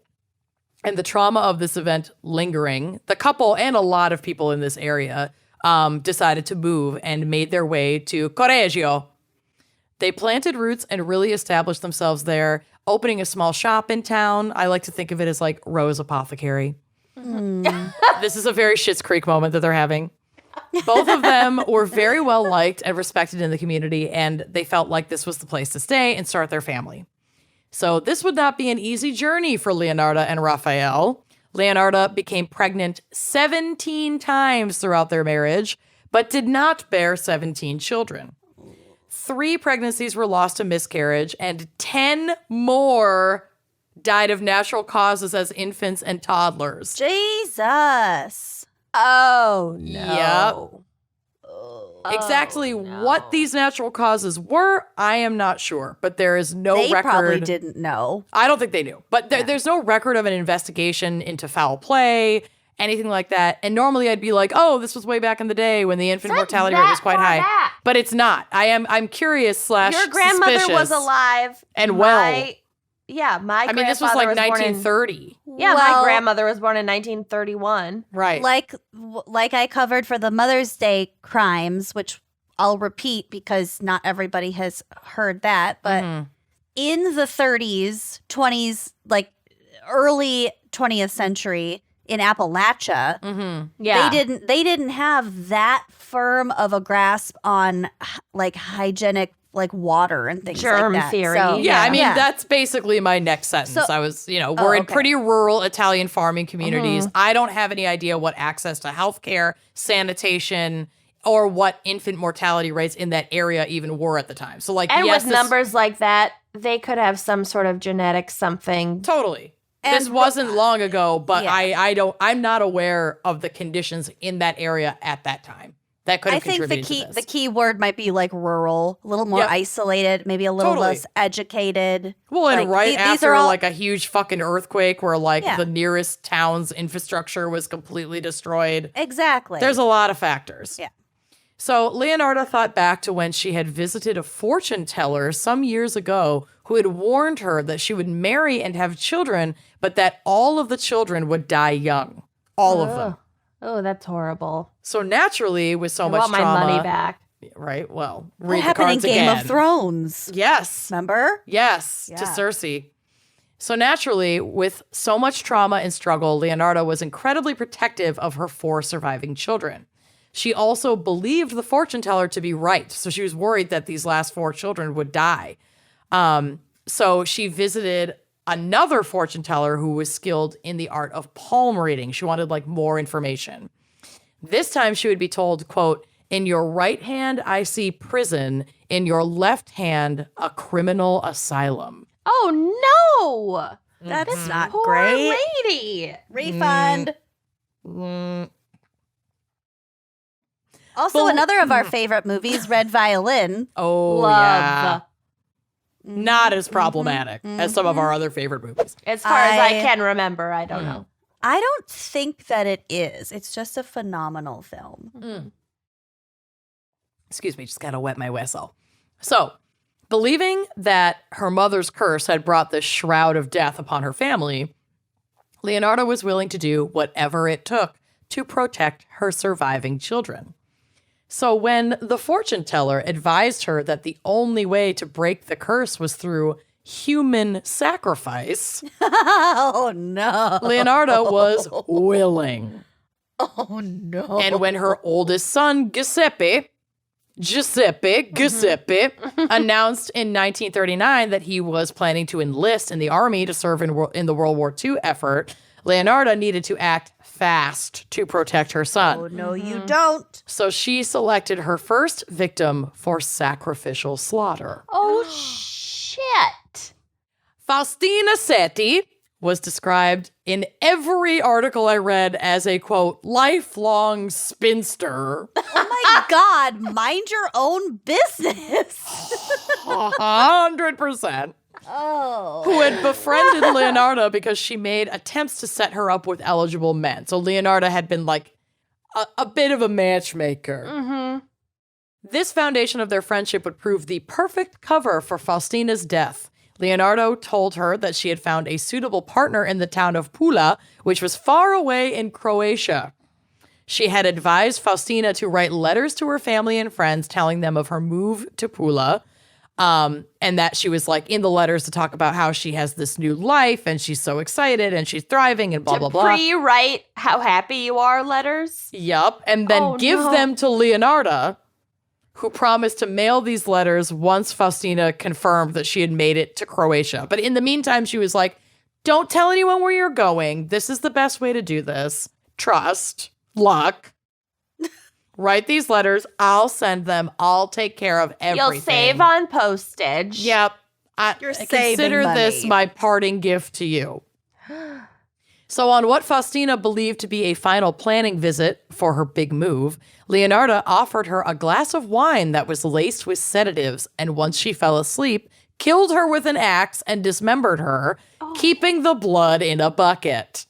and the trauma of this event lingering, the couple and a lot of people in this area decided to move and made their way to Correggio. They planted roots and really established themselves there, opening a small shop in town. I like to think of it as like Rose Apothecary. This is a very Schitt's Creek moment that they're having. Both of them were very well liked and respected in the community, and they felt like this was the place to stay and start their family. So this would not be an easy journey for Leonarda and Raphael. Leonarda became pregnant 17 times throughout their marriage, but did not bear 17 children. 3 pregnancies were lost to miscarriage, and 10 more died of natural causes as infants and toddlers. Jesus. Oh, no. Yep. Exactly what these natural causes were, I am not sure, but there is no They record. probably didn't know. I don't think they knew, but there's no record of an investigation into foul play, anything like that. And normally I'd be like, oh, this was way back in the day when the infant mortality rate was quite high. Back. But it's not. I'm curious / Your grandmother suspicious. was alive. And well. Yeah, my I mean, this was like grandfather born in- 1930. Yeah, my Well- grandmother was born in 1931. Right. Like I covered for the Mother's Day crimes, which I'll repeat because not everybody has heard that, but in the 30s, 20s, like early 20th century in Appalachia, Yeah. they didn't have that firm of a grasp on like hygienic like water and things Germ like that. theory. So, Yeah, I mean, that's basically my next sentence. So- I was, we're in okay. pretty rural Italian farming communities. I don't have any idea what access to healthcare, sanitation, or what infant mortality rates in that area even were at the time. So, like, And yes, with numbers like that, they could have some sort of genetic something. Totally. And this wasn't long ago, but Yeah. I'm not aware of the conditions in that area at that time. That could I have think contributed to the this. key word might be like rural, a little more Yep. isolated, maybe a little Totally. less educated. Well, and Like, right these after are all- like a huge fucking earthquake where like Yeah. the nearest town's infrastructure was completely destroyed. Exactly. There's a lot of factors. Yeah. So Leonarda thought back to when she had visited a fortune teller some years ago who had warned her that she would marry and have children, but that all of the children would die young. All of them. Oh, that's horrible. So naturally, with so I much want my trauma, money back. right? Well, what read the happened in cards Game again. of Thrones. Yes. Remember? Yes, to Yeah. Cersei. So naturally, with so much trauma and struggle, Leonarda was incredibly protective of her 4 surviving children. She also believed the fortune teller to be right, so she was worried that these last 4 children would die. So she visited another fortune teller who was skilled in the art of palm reading. She wanted like more information. This time she would be told, quote, "In your right hand, I see prison. In your left hand, a criminal asylum." Oh, no. That's not Poor great. lady. Refund. Mm, Also, Well- another of our favorite movies, Red Violin. oh, Love. yeah. Not as problematic as some of our other favorite movies. As far as I I- can remember, I don't know. I don't think that it is. It's just a phenomenal film. Excuse me, just gotta wet my whistle. So, believing that her mother's curse had brought this shroud of death upon her family, Leonarda was willing to do whatever it took to protect her surviving children. So when the fortune teller advised her that the only way to break the curse was through human sacrifice, Oh, no. Leonarda was willing. Oh, no. And when her oldest son, Giuseppe, announced in 1939 that he was planning to enlist in the army to serve in the World War II effort, Leonarda needed to act fast to protect her son. Oh, no, you don't. So she selected her first victim for sacrificial slaughter. Oh, shit. Faustina Seti was described in every article I read as a, quote, lifelong spinster. Oh, my God. Mind your own business. 100%. Oh. Who had befriended Leonarda because she made attempts to set her up with eligible men. So Leonarda had been like a bit of a matchmaker. This foundation of their friendship would prove the perfect cover for Faustina's death. Leonardo told her that she had found a suitable partner in the town of Pula, which was far away in Croatia. She had advised Faustina to write letters to her family and friends telling them of her move to Pula, and that she was like in the letters to talk about how she has this new life and she's so excited and she's thriving and blah, blah, blah. Pre-write how happy you are letters? Yup, and then give them to Leonarda, who promised to mail these letters once Faustina confirmed that she had made it to Croatia. But in the meantime, she was like, don't tell anyone where you're going. This is the best way to do this. Trust. Luck. Write these letters. I'll send them. I'll take care of everything. You'll save on postage. Yep. You're consider saving this money. my parting gift to you. So on what Faustina believed to be a final planning visit for her big move, Leonarda offered her a glass of wine that was laced with sedatives, and once she fell asleep, killed her with an axe and dismembered her, keeping the blood in a bucket.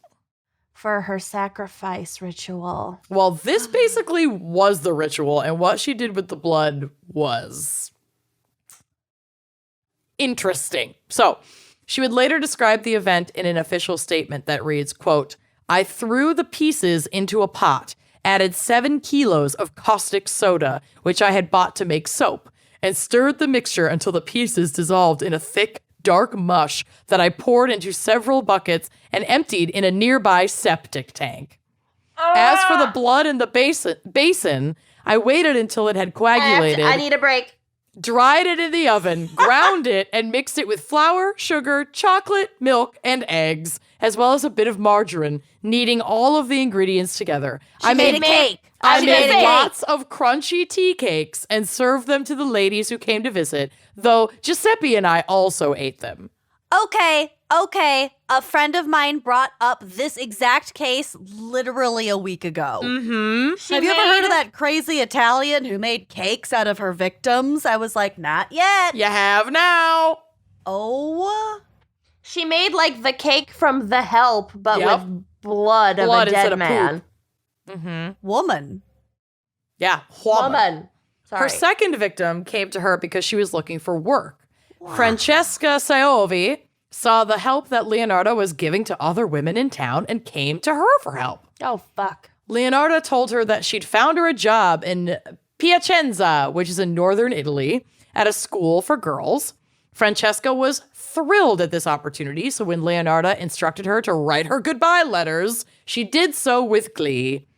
For her sacrifice ritual. Well, this basically was the ritual, and what she did with the blood was interesting. So, she would later describe the event in an official statement that reads, quote, I threw the pieces into a pot, added 7 kilos of caustic soda, which I had bought to make soap, and stirred the mixture until the pieces dissolved in a thick, dark mush that I poured into several buckets and emptied in a nearby septic tank. As for the blood in the basin, I waited until it had coagulated. I need a break. Dried it in the oven, ground it, and mixed it with flour, sugar, chocolate, milk, and eggs, as well as a bit of margarine, kneading all of the ingredients together. I made a cake. I She made made a lots of crunchy tea cakes and served them to the ladies who came to visit, though Giuseppe and I also ate them. Okay. A friend of mine brought up this exact case literally a week ago. Mm-hmm. Have you ever heard of that crazy Italian who made cakes out of her victims? I was like, not yet. You have now. Oh. She made like the cake from The Help, but Yep. with blood of Blood a instead dead of man. poop. Mm-hmm. Woman. Yeah. Woman. Sorry. Her second victim came to her because she was looking for work. Francesca Cianciulli saw the help that Leonarda was giving to other women in town and came to her for help. Oh, fuck. Leonarda told her that she'd found her a job in Piacenza, which is in northern Italy, at a school for girls. Francesca was thrilled at this opportunity, so when Leonarda instructed her to write her goodbye letters, she did so with glee.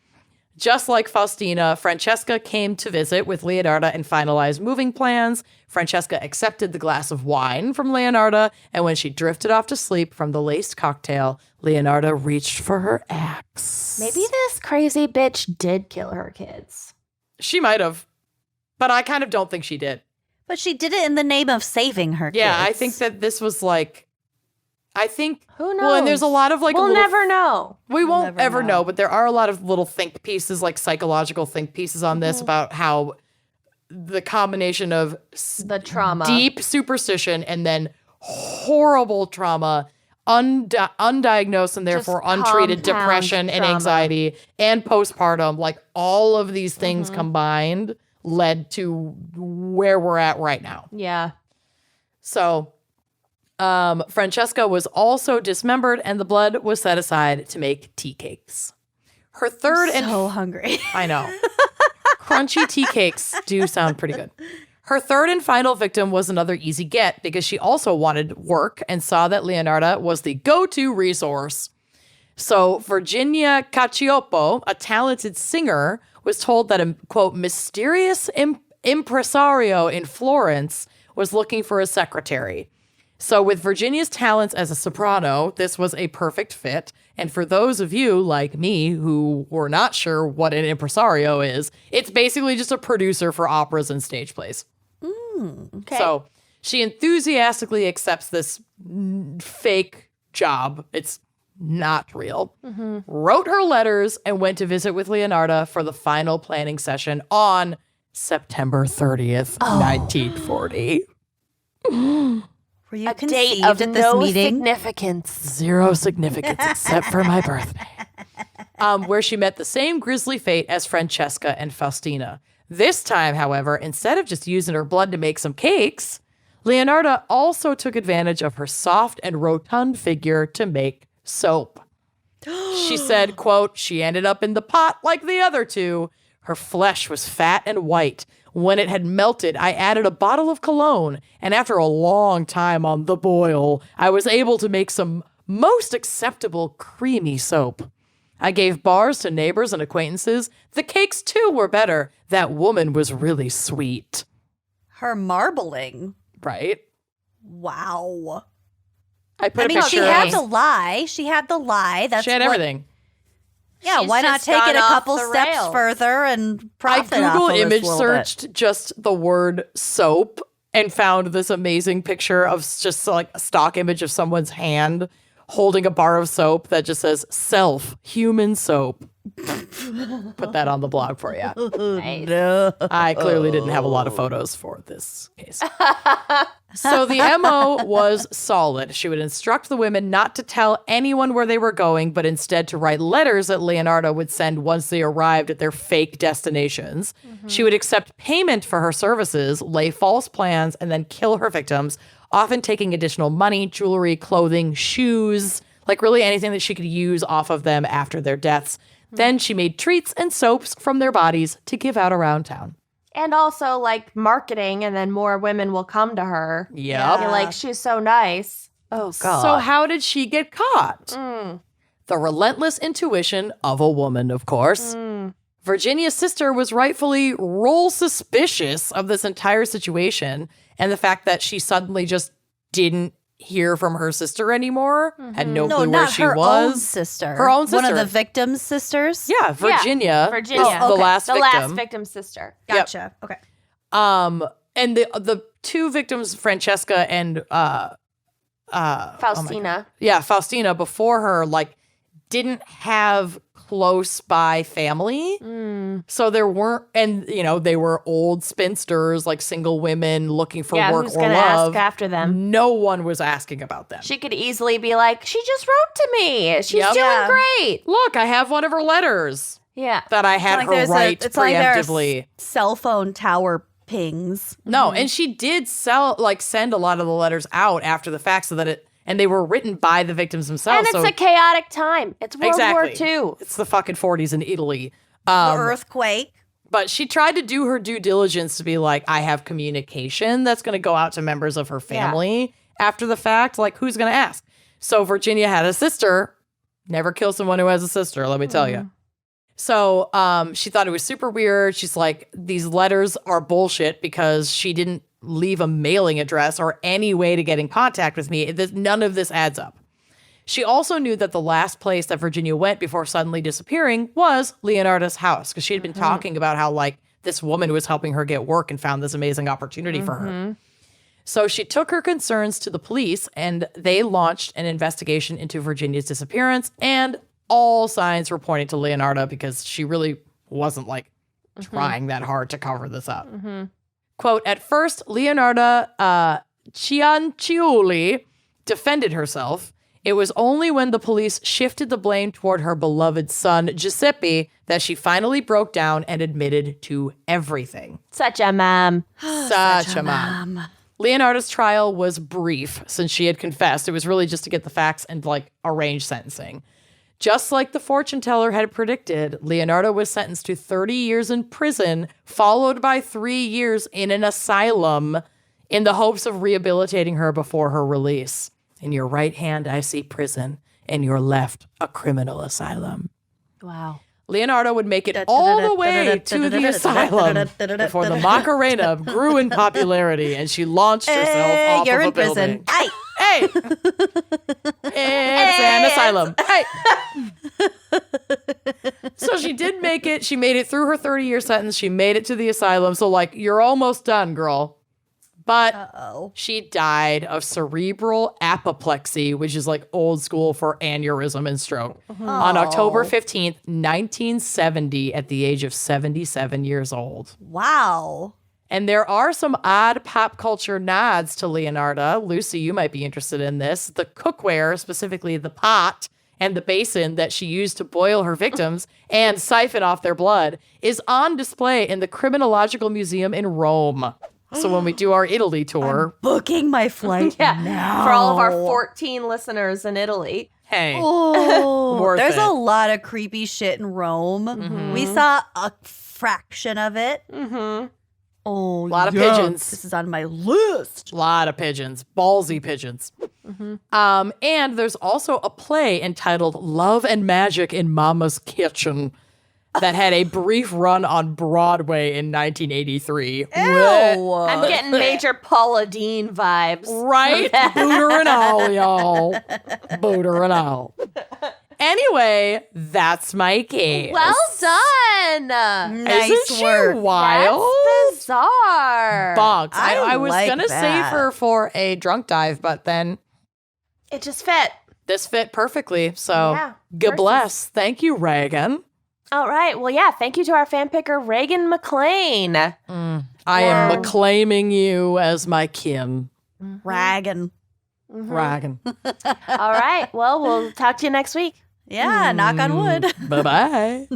Just like Faustina, Francesca came to visit with Leonarda and finalized moving plans. Francesca accepted the glass of wine from Leonarda, and when she drifted off to sleep from the laced cocktail, Leonarda reached for her axe. Maybe this crazy bitch did kill her kids. She might have, but I kind of don't think she did. But she did it in the name of saving her Yeah, kids. I think that this was like, Who knows? well, and there's a lot of like, we'll little, never know. we We'll won't never ever know. know, but there are a lot of little think pieces, like psychological think pieces on this about how the combination of The trauma. deep superstition and then horrible trauma, undiagnosed and therefore Just untreated compound depression and trauma. anxiety and postpartum, like all of these things combined led to where we're at right now. Yeah. So Francesca was also dismembered and the blood was set aside to make tea cakes. Her third and so hungry. I know. Crunchy tea cakes do sound pretty good. Her third and final victim was another easy get because she also wanted work and saw that Leonarda was the go-to resource. So Virginia Cacioppo, a talented singer, was told that a, quote, mysterious impresario in Florence was looking for a secretary. So with Virginia's talents as a soprano, this was a perfect fit. And for those of you like me who were not sure what an impresario is, it's basically just a producer for operas and stage plays. Okay. So she enthusiastically accepts this fake job. It's not real. Wrote her letters and went to visit with Leonarda for the final planning session on September 30th, 1940. Were you a date conceived of at this no meeting? significance. Zero significance except for my birthday. Where she met the same grisly fate as Francesca and Faustina. This time, however, instead of just using her blood to make some cakes, Leonarda also took advantage of her soft and rotund figure to make soap. She said, quote, she ended up in the pot like the other two. Her flesh was fat and white. When it had melted, I added a bottle of cologne, and after a long time on the boil, I was able to make some most acceptable creamy soap. I gave bars to neighbors and acquaintances. The cakes, too, were better. That woman was really sweet. Her marbling. Right? Wow. I put a picture. She had the lie. She had That's she had everything. Yeah, She's why not just take it a gone couple off the steps rails. further and profit I off Google of this image little searched just the word soap and found this amazing picture of just like a stock image of someone's hand holding a bar of soap that just says self human soap. Put that on the blog for you. Nice. No. I clearly didn't have a lot of photos for this case. So the MO was solid. She would instruct the women not to tell anyone where they were going, but instead to write letters that Leonarda would send once they arrived at their fake destinations. She would accept payment for her services, lay false plans, and then kill her victims, often taking additional money, jewelry, clothing, shoes, like really anything that she could use off of them after their deaths. Then she made treats and soaps from their bodies to give out around town. And also, like, marketing, and then more women will come to her. Yep. You're like, she's so nice. Oh, God. So how did she get caught? The relentless intuition of a woman, of course. Virginia's sister was rightfully real suspicious of this entire situation and the fact that she suddenly just didn't hear from her sister anymore, had no clue where she her was. own sister. Her own sister. One of the victim's sisters? Yeah, Virginia. Virginia. is the Okay. last The victim. last victim's sister. Gotcha. Okay. And the two victims, Francesca and Faustina. Faustina before her, like, didn't have close by family. So there weren't, and you know, they were old spinsters, like single women looking for work who's or gonna love. ask after them? No one was asking about them. She could easily be like, she just wrote to me. She's Yep. doing Yeah. great. Look, I have one of her letters Yeah. that I had her write it's like there's preemptively. cell phone tower pings. No, and she did send a lot of the letters out after the fact so that and they were written by the victims themselves. And it's so a chaotic time. It's World exactly. War II. It's the fucking 40s in Italy. The earthquake. But she tried to do her due diligence to be like, I have communication that's going to go out to members of her family after the fact. Like, who's going to ask? So Virginia had a sister. Never kill someone who has a sister, let me tell you. So she thought it was super weird. She's like, these letters are bullshit because she didn't leave a mailing address or any way to get in contact with me. None of this adds up. She also knew that the last place that Virginia went before suddenly disappearing was Leonarda's house, because she had been talking about how, like, this woman was helping her get work and found this amazing opportunity for her. So she took her concerns to the police, and they launched an investigation into Virginia's disappearance, and all signs were pointing to Leonarda because she really wasn't, like, trying that hard to cover this up. Quote, at first, Leonarda Cianciulli defended herself. It was only when the police shifted the blame toward her beloved son, Giuseppe, that she finally broke down and admitted to everything. Such a mom. Such a mom. Leonarda's trial was brief since she had confessed. It was really just to get the facts and, like, arrange sentencing. Just like the fortune teller had predicted, Leonarda was sentenced to 30 years in prison, followed by 3 years in an asylum in the hopes of rehabilitating her before her release. In your right hand, I see prison. In your left, a criminal asylum. Wow. Leonarda would make it all the way to the asylum before the Macarena grew in popularity and she launched herself off You're of a in prison. building. Hey! It's an asylum. Hey! So she did make it. She made it through her 30-year sentence. She made it to the asylum. So, like, you're almost done, girl. But she died of cerebral apoplexy, which is like old school for aneurysm and stroke, on October 15th, 1970, at the age of 77 years old. Wow. And there are some odd pop culture nods to Leonarda. Lucy, you might be interested in this. The cookware, specifically the pot and the basin that she used to boil her victims and siphon off their blood is on display in the Criminological Museum in Rome. So when we do our Italy tour, Booking my flight now. For all of our 14 listeners in Italy. hey, Oh, Worth there's it. a lot of creepy shit in Rome. We saw a fraction of it. Mm-hmm. Oh, a lot of yes. pigeons. This is on my list. A lot of pigeons, ballsy pigeons. And there's also a play entitled Love and Magic in Mama's Kitchen that had a brief run on Broadway in 1983. I'm getting major Paula Deen vibes. Right? Booter and all, y'all. Booter and all. Anyway, that's my case. Well done. Nice Isn't work. she wild? That's bizarre. Bonks. I I was like going to that. save her for a drunk dive, but then It just fit. this fit perfectly. So, Yeah. God bless. Thank you, Reagan. All right. Well, yeah. Thank you to our fan picker, Reagan McLean. I am acclaiming you as my kin. Dragon. Reagan. All right. Well, we'll talk to you next week. Yeah, knock on wood. Bye-bye.